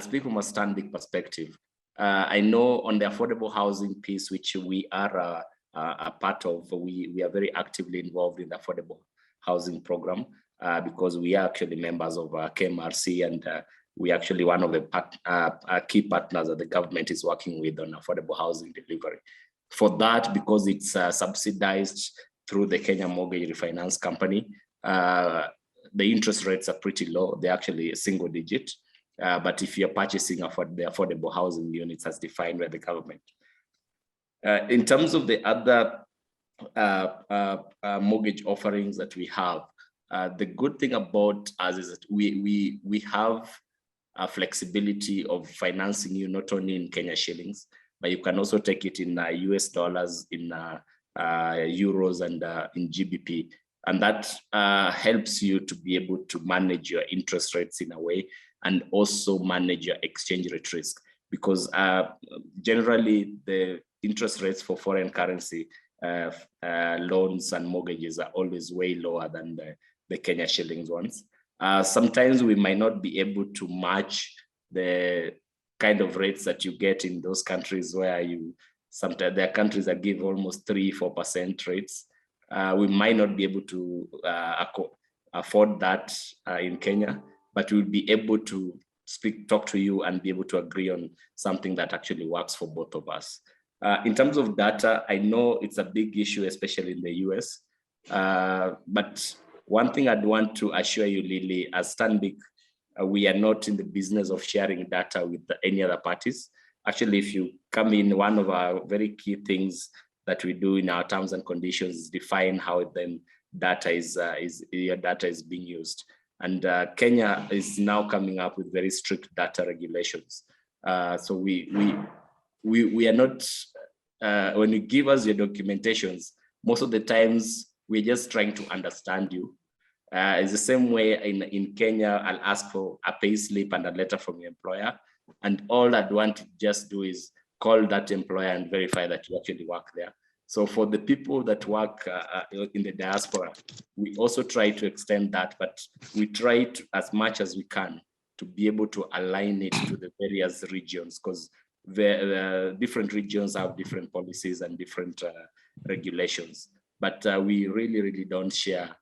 D: speak from a Stanbic perspective. I know on the affordable housing piece, which we are a part of, we are very actively involved in the affordable housing program because we are actually members of KMRC, and we actually one of the key partners that the government is working with on affordable housing delivery. For that, because it's subsidized through the Kenya Mortgage Refinance Company, the interest rates are pretty low. They're actually a single digit. But if you're purchasing the affordable housing units as defined by the government. In terms of the other mortgage offerings that we have, the good thing about us is that we have a flexibility of financing you not only in Kenya shillings, but you can also take it in US dollars, in euros, and in GBP. And that helps you to be able to manage your interest rates in a way, and also manage your exchange rate risk. Because generally the interest rates for foreign currency loans and mortgages are always way lower than the Kenya shillings ones. Sometimes we might not be able to match the kind of rates that you get in those countries where sometimes there are countries that give almost 3-4% rates. We might not be able to afford that in Kenya, but we'll be able to talk to you and be able to agree on something that actually works for both of us. In terms of data, I know it's a big issue, especially in the US. But one thing I'd want to assure you, Lily, as Stanbic, we are not in the business of sharing data with any other parties. Actually, if you come in, one of our very key things that we do in our terms and conditions is define how then your data is being used. And Kenya is now coming up with very strict data regulations. So we are not, when you give us your documentations, most of the times we're just trying to understand you. It's the same way in Kenya, I'll ask for a pay slip and a letter from your employer. And all I'd want to just do is call that employer and verify that you actually work there. So for the people that work in the diaspora, we also try to extend that, but we try to, as much as we can, to be able to align it to the various regions, because the different regions have different policies and different regulations. But we really don't share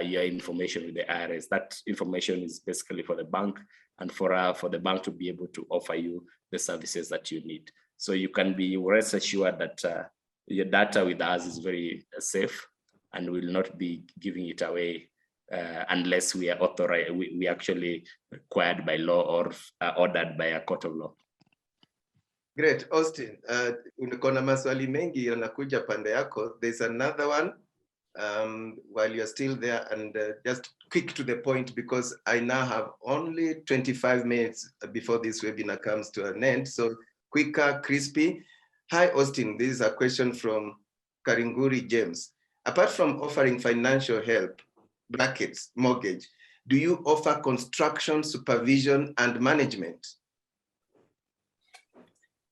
D: your information with the IRS. That information is basically for the bank and for the bank to be able to offer you the services that you need. So you can be rest assured that your data with us is very safe, and will not be giving it away unless we are authorized, we actually required by law or ordered by a court of law.
A: Great, Austin. Kuna maswali mengi yanakuja pande yako. There's another one while you're still there, and just quick to the point, because I now have only 25 minutes before this webinar comes to an end. So quicker, crispy. Hi, Austin. This is a question from Karinguri James. Apart from offering financial help, brackets, mortgage, do you offer construction, supervision, and management?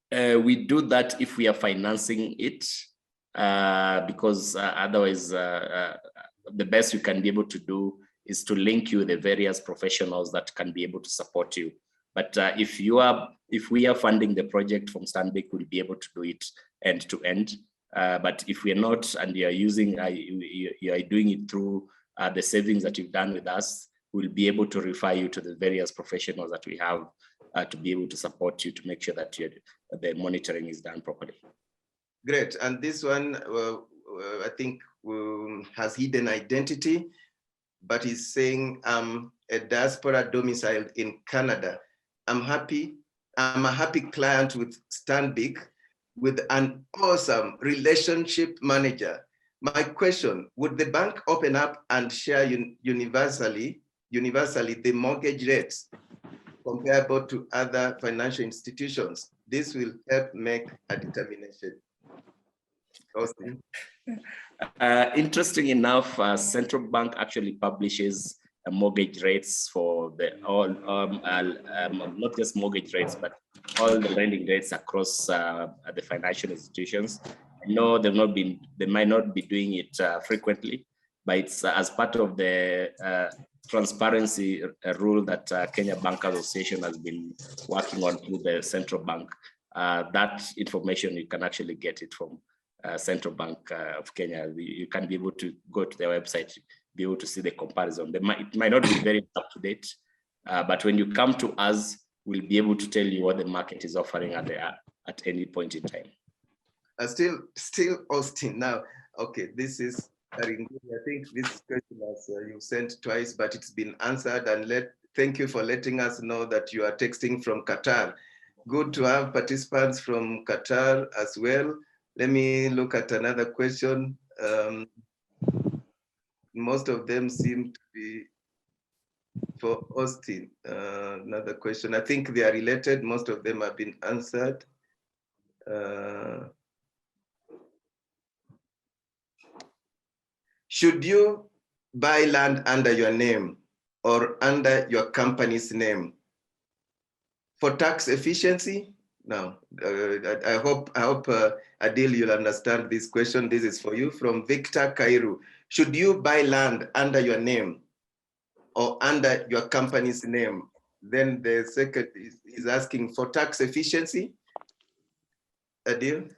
D: We do that if we are financing it, because otherwise the best we can be able to do is to link you with the various professionals that can be able to support you. But if we are funding the project from Stanbic, we'll be able to do it end to end. But if we're not, and you are doing it through the savings that you've done with us, we'll be able to refer you to the various professionals that we have to be able to support you to make sure that the monitoring is done properly.
A: Great. And this one, I think, has hidden identity, but is saying, a diaspora domiciled in Canada. I'm a happy client with Stanbic, with an awesome relationship manager. My question, would the bank open up and share universally the mortgage rates comparable to other financial institutions? This will help make a determination. Austin.
D: Interesting enough, central bank actually publishes mortgage rates for not just mortgage rates, but all the lending rates across the financial institutions. I know they might not be doing it frequently, but it's as part of the transparency rule that Kenya Bankers Association has been working on through the central bank. That information, you can actually get it from Central Bank of Kenya. You can be able to go to their website, be able to see the comparison. It might not be very up to date, But when you come to us, we'll be able to tell you what the market is offering at any point in time.
A: Still Austin now. Okay, this is I think this question was you sent twice, but it's been answered. And thank you for letting us know that you are texting from Qatar. Good to have participants from Qatar as well. Let me look at another question. Most of them seem to be for Austin. Another question. I think they are related. Most of them have been answered. Should you buy land under your name or under your company's name for tax efficiency? Now, I hope Adil, you'll understand this question. This is for you from Victor Kairu. Should you buy land under your name or under your company's name? Then the second is asking for tax efficiency. Adil?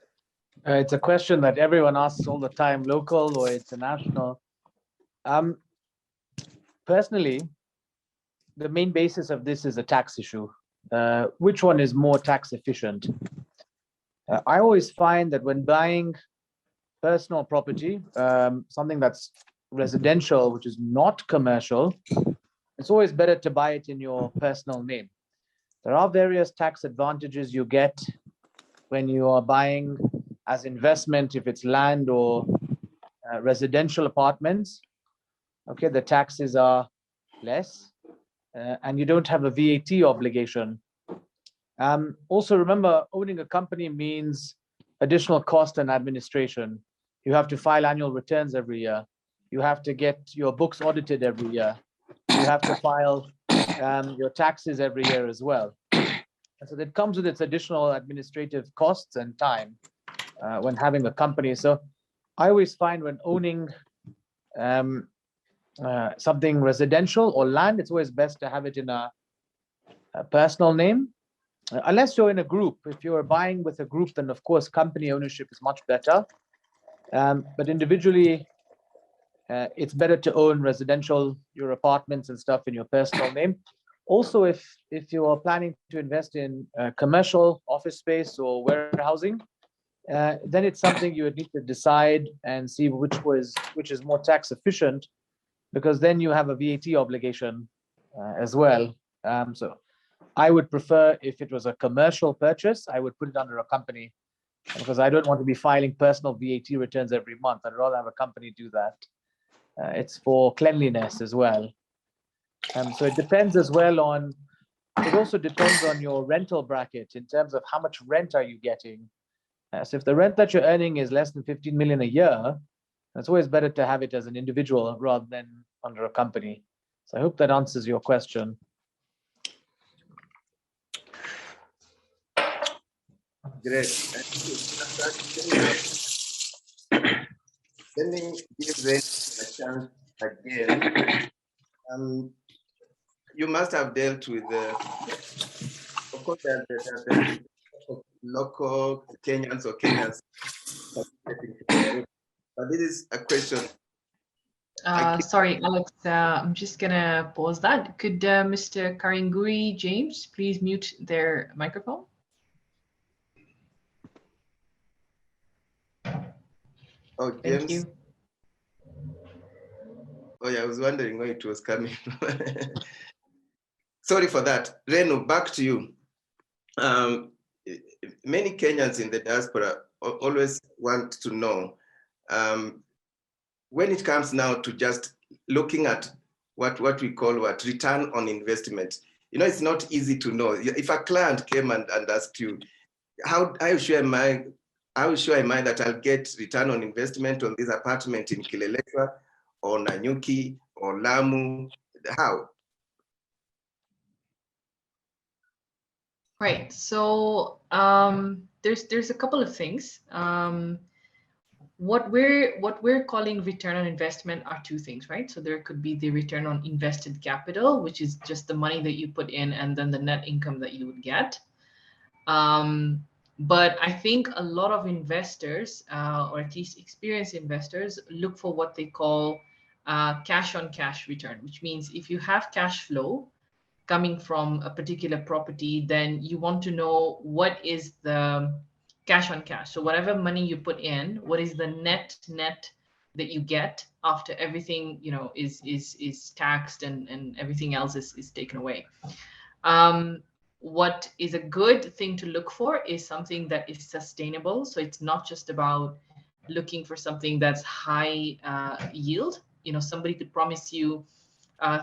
C: It's a question that everyone asks all the time, local or international. Personally, the main basis of this is a tax issue. Which one is more tax efficient? I always find that when buying personal property, something that's residential, which is not commercial, it's always better to buy it in your personal name. There are various tax advantages you get when you are buying as investment, if it's land or residential apartments. Okay, the taxes are less and you don't have a VAT obligation. Also remember, owning a company means additional cost and administration. You have to file annual returns every year. You have to get your books audited every year. You have to file your taxes every year as well. And so that comes with its additional administrative costs and time when having a company. So I always find when owning something residential or land, it's always best to have it in a personal name, unless you're in a group. If you're buying with a group, then of course company ownership is much better. But individually, it's better to own residential, your apartments and stuff in your personal name. Also, if you are planning to invest in commercial office space or warehousing, then it's something you would need to decide and see which is more tax efficient, because then you have a VAT obligation as well. So I would prefer, if it was a commercial purchase, I would put it under a company, because I don't want to be filing personal VAT returns every month. I'd rather have a company do that. It's for cleanliness as well. So it depends as well on, it also depends on your rental bracket in terms of how much rent are you getting. So if the rent that you're earning is less than 15 million a year, it's always better to have it as an individual rather than under a company. So I hope that answers your question.
A: Great. Let me give them a chance again. You must have dealt with of course, the local Kenyans or Kenyans. But this is a question.
B: Sorry, Alex, I'm just gonna pause that. Could Mr. Karinguri James please mute their microphone?
A: Oh, James.
B: Thank you.
A: Oh yeah, I was wondering where it was coming from. Sorry for that. Renu, back to you. Many Kenyans in the diaspora always want to know, when it comes now to just looking at what we call return on investment. You know, it's not easy to know. If a client came and asked you, how sure am I that I'll get return on investment on this apartment in Kileleshwa or Nanyuki or Lamu? How?
B: Right. So there's a couple of things. What we're calling return on investment are two things, right? So there could be the return on invested capital, which is just the money that you put in and then the net income that you would get. But I think a lot of investors, or at least experienced investors, look for what they call cash on cash return, which means if you have cash flow coming from a particular property, then you want to know what is the cash on cash. So whatever money you put in, what is the net that you get after everything, you know, is taxed and everything else is taken away. What is a good thing to look for is something that is sustainable. So it's not just about looking for something that's high yield. You know, somebody could promise you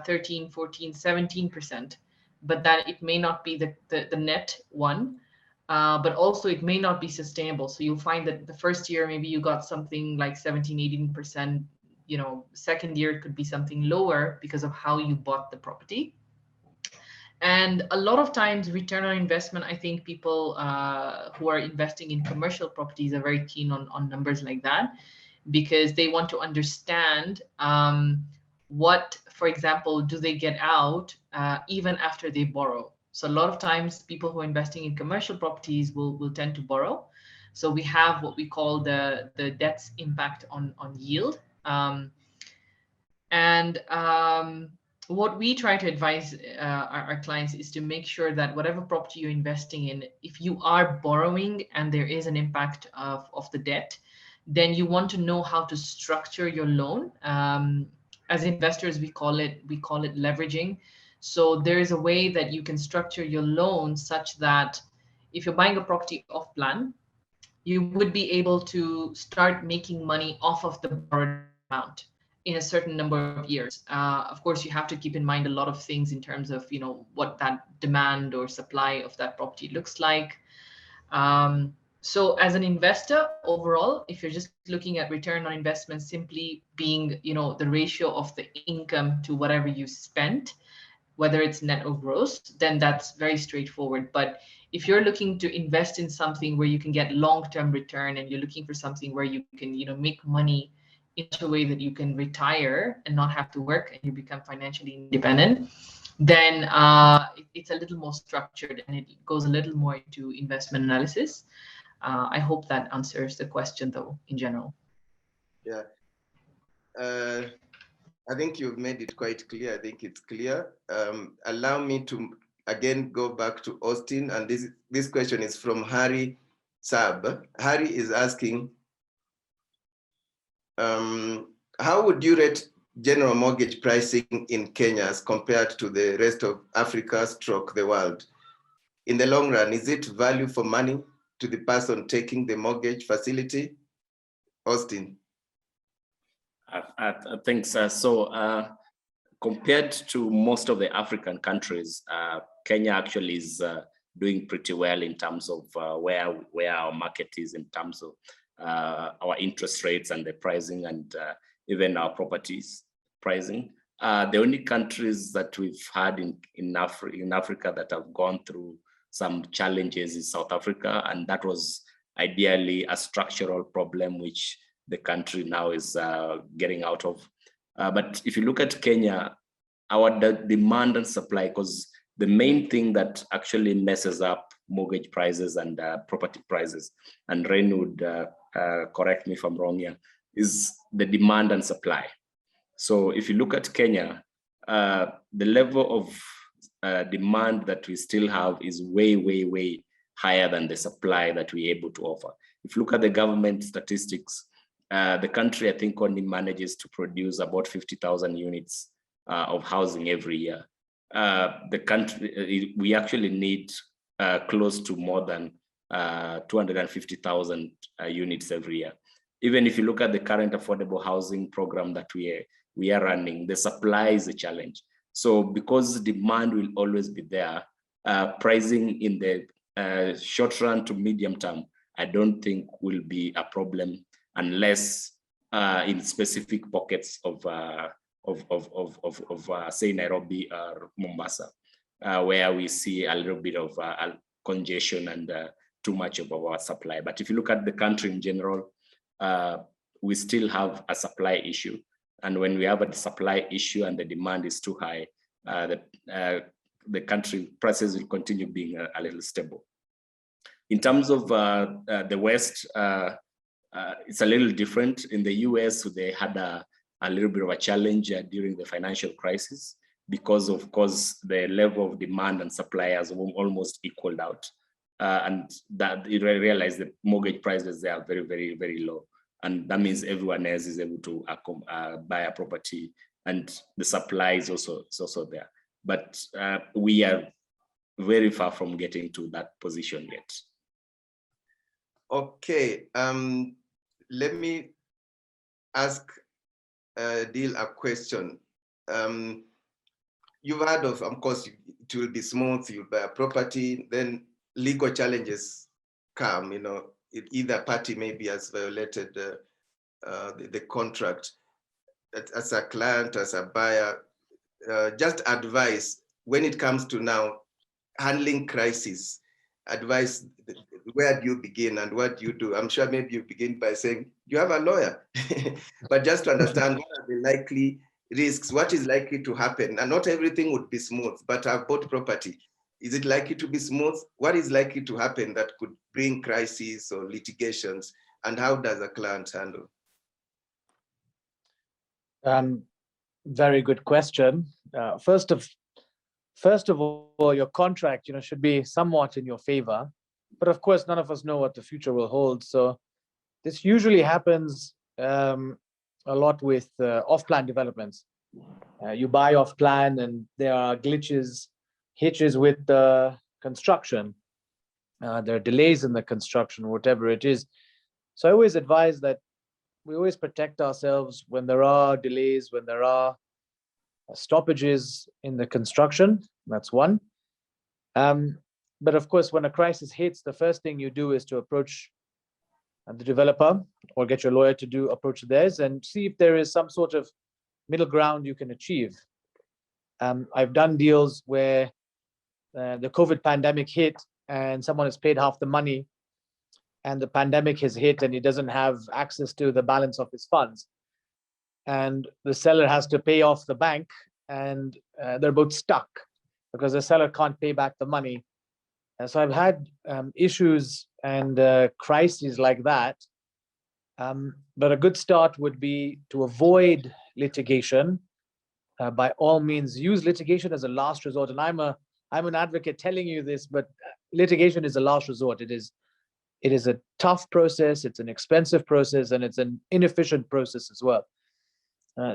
B: 13, 14, 17%, but that it may not be the net one. But also it may not be sustainable. So you'll find that the first year, maybe you got something like 17, 18%, you know, second year it could be something lower because of how you bought the property. And a lot of times return on investment, I think people who are investing in commercial properties are very keen on numbers like that, because they want to understand what, for example, do they get out even after they borrow. So a lot of times people who are investing in commercial properties will tend to borrow. So we have what we call the debt's impact on yield. What we try to advise our clients is to make sure that whatever property you're investing in, if you are borrowing and there is an impact of the debt, then you want to know how to structure your loan. As investors, we call it leveraging. So there is a way that you can structure your loan such that if you're buying a property off plan, you would be able to start making money off of the borrowed amount in a certain number of years. Of course, you have to keep in mind a lot of things in terms of, you know, what that demand or supply of that property looks like. So as an investor overall, if you're just looking at return on investment simply being, you know, the ratio of the income to whatever you spent, whether it's net or gross, then that's very straightforward. But if you're looking to invest in something where you can get long-term return and you're looking for something where you can, you know, make money in such a way that you can retire and not have to work and you become financially independent, then it's a little more structured and it goes a little more into investment analysis. I hope that answers the question, though, in general.
A: Yeah. I think you've made it quite clear. I think it's clear. Allow me to again go back to Austin, and this question is from Harry Saab. Harry is asking, how would you rate general mortgage pricing in Kenya as compared to the rest of Africa / the world? In the long run, is it value for money to the person taking the mortgage facility? Austin.
D: I think so. So compared to most of the African countries, Kenya actually is doing pretty well in terms of where our market is in terms of our interest rates and the pricing and even our properties pricing. The only countries that we've had in Africa that have gone through some challenges is South Africa, and that was ideally a structural problem which the country now is getting out of. But if you look at Kenya, our demand and supply, because the main thing that actually messes up mortgage prices and property prices, and Ren would correct me if I'm wrong here, is the demand and supply. So if you look at Kenya, the level of demand that we still have is way, way, way higher than the supply that we're able to offer. If you look at the government statistics, the country, I think, only manages to produce about 50,000 units of housing every year. The country, we actually need close to more than 250,000 units every year. Even if you look at the current affordable housing program that we are running, the supply is a challenge. So because demand will always be there, pricing in the short run to medium term, I don't think will be a problem unless in specific pockets of say Nairobi or Mombasa, where we see a little bit of congestion and too much of our supply. But if you look at the country in general, we still have a supply issue. And when we have a supply issue and the demand is too high, the country prices will continue being a little stable. In terms of the West, it's a little different. In the US, they had a little bit of a challenge during the financial crisis. because of course the level of demand and supply has almost equaled out. And that you realize the mortgage prices, they are very, very, very low. And that means everyone else is able to buy a property, and the supply is also there. But we are very far from getting to that position yet.
A: Okay, let me ask Dil a question. You've heard of course, it will be smooth, you buy a property, then legal challenges come, either party maybe has violated the contract. As a client, as a buyer, just advice when it comes to now handling crisis, advice, where do you begin and what do you do? I'm sure maybe you begin by saying, you have a lawyer, but just to understand what are the likely risks, what is likely to happen, and not everything would be smooth, but I've bought property. Is it likely to be smooth? What is likely to happen that could bring crises or litigations, and how does a client handle?
C: Very good question. First of all, your contract, should be somewhat in your favor, but of course, none of us know what the future will hold. So this usually happens a lot with off-plan developments. You buy off-plan, and there are glitches, hitches with the construction. There are delays in the construction, whatever it is. So I always advise that we always protect ourselves when there are delays, when there are stoppages in the construction. That's one. But of course, when a crisis hits, the first thing you do is to approach the developer or get your lawyer to approach theirs and see if there is some sort of middle ground you can achieve. I've done deals where the COVID pandemic hit and someone has paid half the money, and the pandemic has hit and he doesn't have access to the balance of his funds. And the seller has to pay off the bank, and they're both stuck because the seller can't pay back the money. And so I've had issues and crises like that. But a good start would be to avoid litigation. By all means, use litigation as a last resort. And I'm an advocate telling you this, but litigation is a last resort. It is a tough process, it's an expensive process, and it's an inefficient process as well.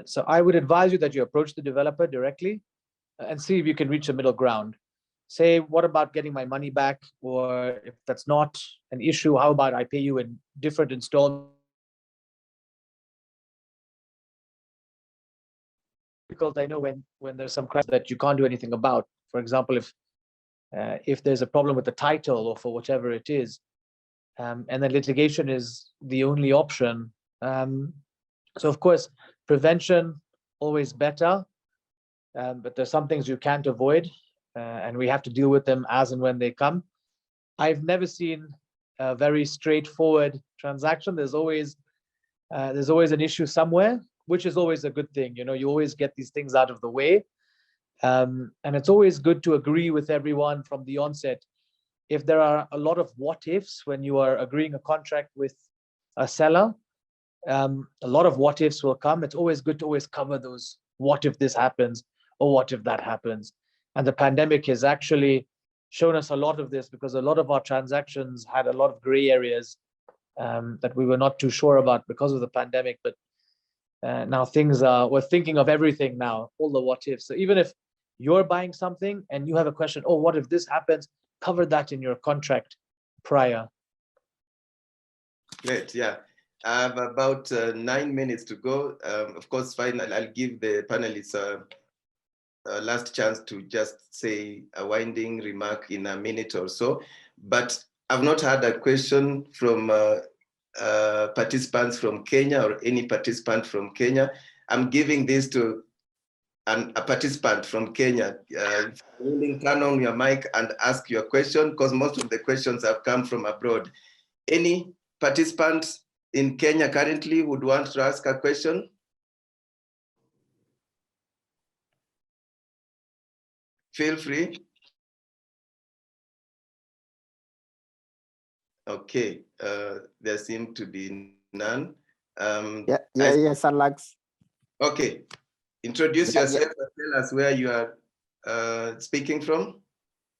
C: So I would advise you that you approach the developer directly and see if you can reach a middle ground. Say, what about getting my money back? Or if that's not an issue, how about I pay you in different installments? Because I know when there's some crisis that you can't do anything about. For example, if there's a problem with the title or for whatever it is, and then litigation is the only option. So of course, prevention always better, but there's some things you can't avoid, and we have to deal with them as and when they come. I've never seen a very straightforward transaction. There's always an issue somewhere, which is always a good thing. You always get these things out of the way, and it's always good to agree with everyone from the onset. If there are a lot of what ifs when you are agreeing a contract with a seller, a lot of what ifs will come. It's always good to always cover those what if this happens or what if that happens. And the pandemic has actually shown us a lot of this, because a lot of our transactions had a lot of gray areas that we were not too sure about because of the pandemic. But now we're thinking of everything now, all the what ifs. So even if you're buying something and you have a question, oh, what if this happens? Cover that in your contract prior.
A: Great, yeah. I have about 9 minutes to go. Of course, finally, I'll give the panelists a last chance to just say a winding remark in a minute or so. But I've not had a question from participants from Kenya or any participant from Kenya. I'm giving this to a participant from Kenya. Turn on your mic and ask your question, because most of the questions have come from abroad. Any participants in Kenya currently would want to ask a question? Feel free. Okay, there seem to be none.
G: Yes, Alex.
A: Okay, Introduce yourself and tell us where you are speaking from.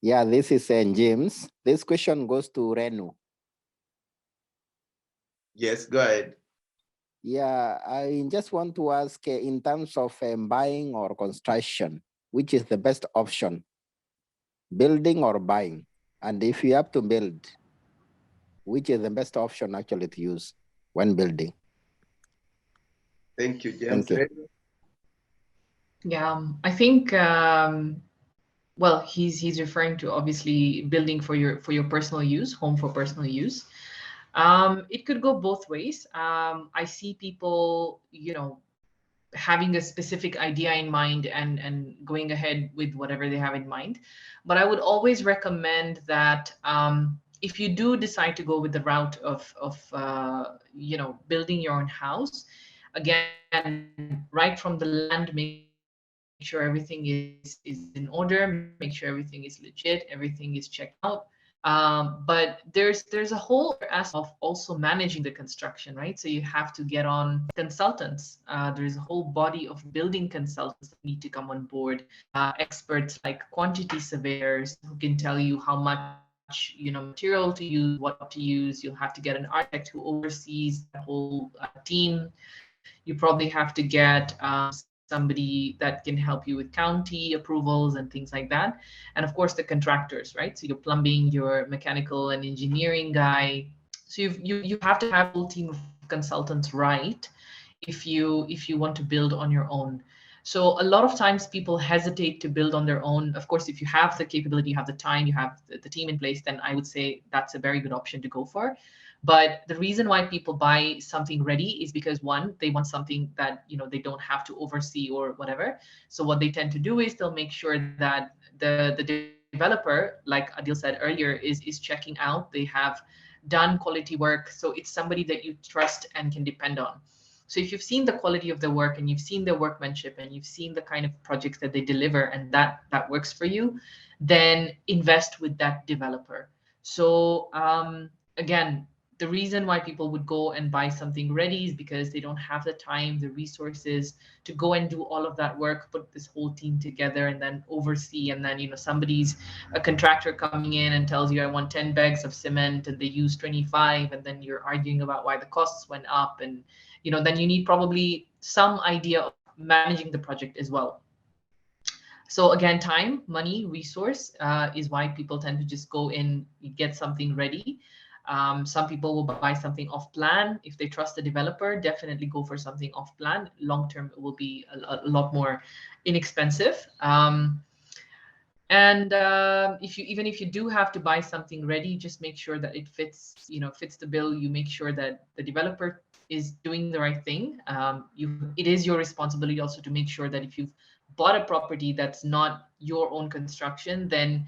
G: Yeah, this is James. This question goes to Renu.
A: Yes, go ahead.
G: Yeah, I just want to ask in terms of buying or construction, which is the best option, building or buying? And if you have to build, which is the best option actually to use when building?
A: Thank you, James.
G: Thank you.
B: Yeah, I think well, he's referring to obviously building for your personal use, home for personal use. It could go both ways. I see people, having a specific idea in mind and going ahead with whatever they have in mind. But I would always recommend that if you do decide to go with the route of building your own house, again, right from the land, make sure everything is in order, make sure everything is legit, everything is checked out. But there's a whole other aspect of also managing the construction, right? So you have to get on consultants. There's a whole body of building consultants that need to come on board. Experts like quantity surveyors who can tell you how much material to use, what to use. You'll have to get an architect who oversees the whole team. You probably have to get somebody that can help you with county approvals and things like that. And of course, the contractors, right? So your plumbing, your mechanical and engineering guy. So you have to have a whole team of consultants, right? If you want to build on your own. So a lot of times people hesitate to build on their own. Of course, if you have the capability, you have the time, you have the team in place, then I would say that's a very good option to go for. But the reason why people buy something ready is because, one, they want something that they don't have to oversee or whatever. So what they tend to do is they'll make sure that the developer, like Adil said earlier, is checking out. They have done quality work, so it's somebody that you trust and can depend on. So if you've seen the quality of the work and you've seen their workmanship and you've seen the kind of projects that they deliver and that works for you, then invest with that developer. So again, the reason why people would go and buy something ready is because they don't have the time, the resources to go and do all of that work, put this whole team together and then oversee. And then, somebody's a contractor coming in and tells you, I want 10 bags of cement and they use 25. And then you're arguing about why the costs went up. And, then you need probably some idea of managing the project as well. So again, time, money, resource is why people tend to just go in, get something ready. Some people will buy something off plan. If they trust the developer, definitely go for something off plan. Long term, it will be a lot more inexpensive. And even if you do have to buy something ready, just make sure that it fits, fits the bill. You make sure that the developer is doing the right thing. It is your responsibility also to make sure that if you've bought a property that's not your own construction, then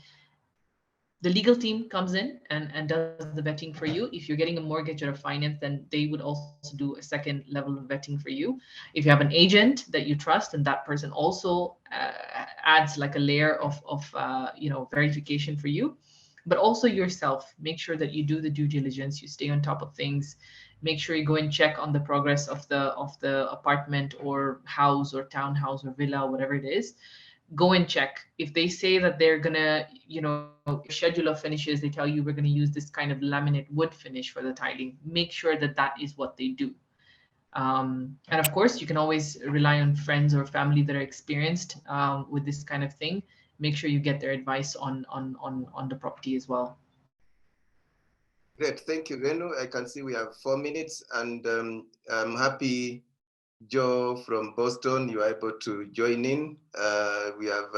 B: the legal team comes in and does the vetting for you. If you're getting a mortgage or a finance, then they would also do a second level of vetting for you. If you have an agent that you trust, and that person also adds like a layer of verification for you. But also yourself, make sure that you do the due diligence, you stay on top of things, make sure you go and check on the progress of the apartment or house or townhouse or villa, whatever it is. Go and check. If they say that they're gonna, schedule of finishes, they tell you we're gonna use this kind of laminate wood finish for the tiling, make sure that that is what they do. And of course, you can always rely on friends or family that are experienced with this kind of thing. Make sure you get their advice on the property as well.
A: Great, thank you, Renu. I can see we have 4 minutes, and I'm happy Joe from Boston, you are able to join in. We have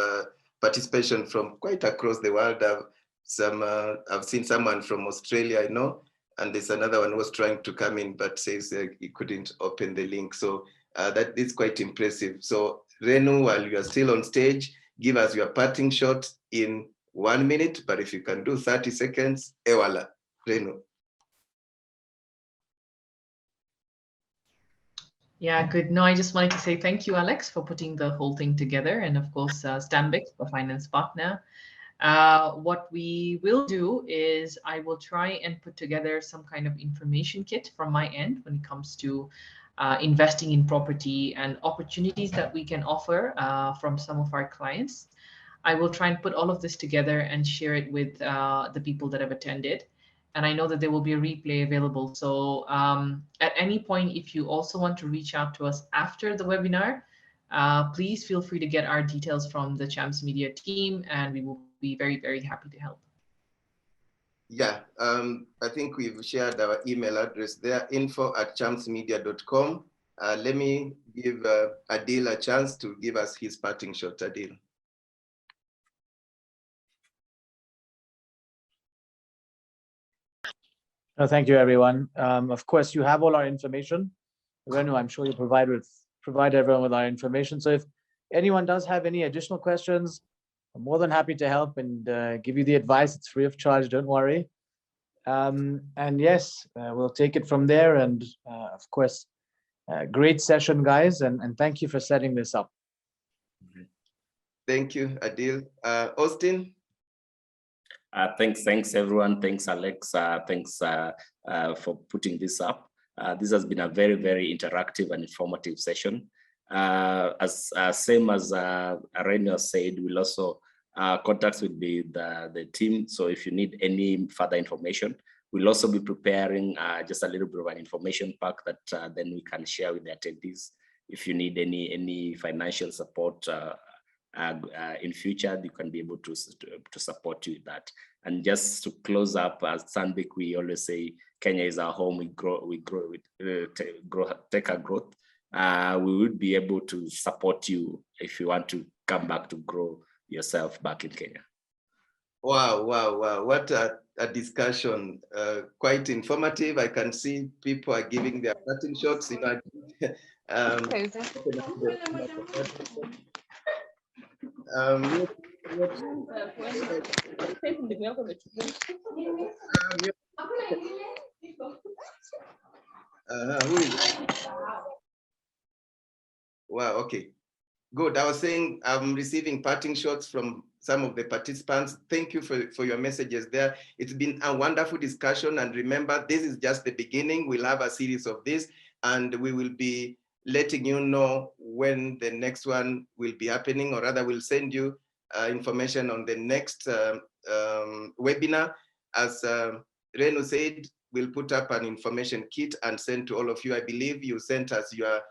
A: participation from quite across the world. I've seen someone from Australia, I know, and there's another one who was trying to come in but says he couldn't open the link. So that is quite impressive. So Renu, while you are still on stage, give us your parting shot in 1 minute, but if you can do 30 seconds, ewala, Renu.
B: Yeah, good. No, I just wanted to say thank you, Alex, for putting the whole thing together. And of course, Stanbic, the finance partner. What we will do is I will try and put together some kind of information kit from my end when it comes to investing in property and opportunities that we can offer from some of our clients. I will try and put all of this together and share it with the people that have attended. And I know that there will be a replay available. So at any point, if you also want to reach out to us after the webinar, please feel free to get our details from the Chams Media team, and we will be very, very happy to help.
A: Yeah, I think we've shared our email address there, info@chamsmedia.com. Let me give Adil a chance to give us his parting shot. Adil.
C: Thank you, everyone. Of course, you have all our information. Renu, I'm sure you provide everyone with our information. So if anyone does have any additional questions, I'm more than happy to help and give you the advice. It's free of charge, don't worry. And yes, we'll take it from there. And of course, great session, guys. And thank you for setting this up.
A: Thank you, Adil. Austin?
D: Thanks everyone. Thanks, Alex. Thanks for putting this up. This has been a very, very interactive and informative session. As same as Renu said, we'll also contact with the team. So if you need any further information, we'll also be preparing just a little bit of an information pack that then we can share with the attendees. If you need any financial support in future, you can be able to support you with that. And just to close up, as Sandvik, we always say Kenya is our home. We take our growth. We would be able to support you if you want to come back to grow yourself back in Kenya.
A: Wow, wow, wow. What a discussion. Quite informative. I can see people are giving their parting shots. You know, who is it? Wow, okay. Good. I was saying I'm receiving parting shots from some of the participants. Thank you for your messages there. It's been a wonderful discussion. And remember, this is just the beginning. We'll have a series of this, and we will be letting you know when the next one will be happening, or rather we'll send you information on the next webinar. As Renu said, we'll put up an information kit and send to all of you. I believe you sent us your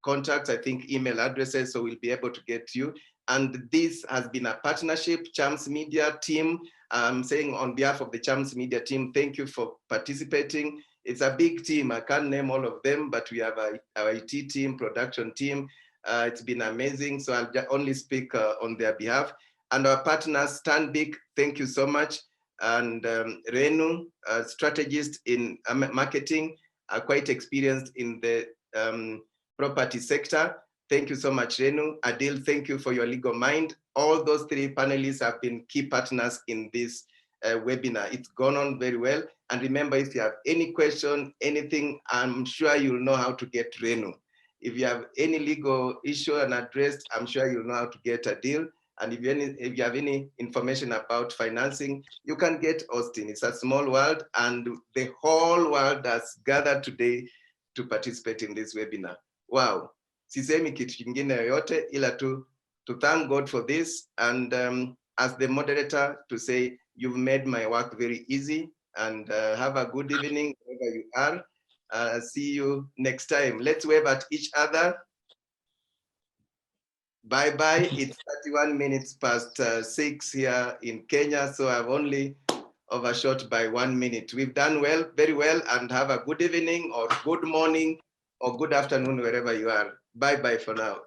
A: contacts, I think email addresses, so we'll be able to get you. And this has been a partnership, Chams Media team. I'm saying on behalf of the Chams Media team, thank you for participating. It's a big team. I can't name all of them, but we have our IT team, production team. It's been amazing. So I'll only speak on their behalf. And our partners, Stanbic, thank you so much. And Renu, a strategist in marketing, quite experienced in the property sector. Thank you so much, Renu. Adil, thank you for your legal mind. All those three panelists have been key partners in this webinar. It's gone on very well. And remember, if you have any question, anything, I'm sure you'll know how to get Renu. If you have any legal issue and address, I'm sure you'll know how to get Adil. And if you have any information about financing, you can get Austin. It's a small world, and the whole world has gathered today to participate in this webinar. Wow. Sisemi kitu kingine yoyote ila to thank God for this, and as the moderator to say you've made my work very easy, and have a good evening wherever you are. See you next time. Let's wave at each other. Bye-bye. It's 31 minutes past 6 here in Kenya, so I've only overshot by 1 minute. We've done well, very well, and have a good evening or good morning or good afternoon wherever you are. Bye-bye for now.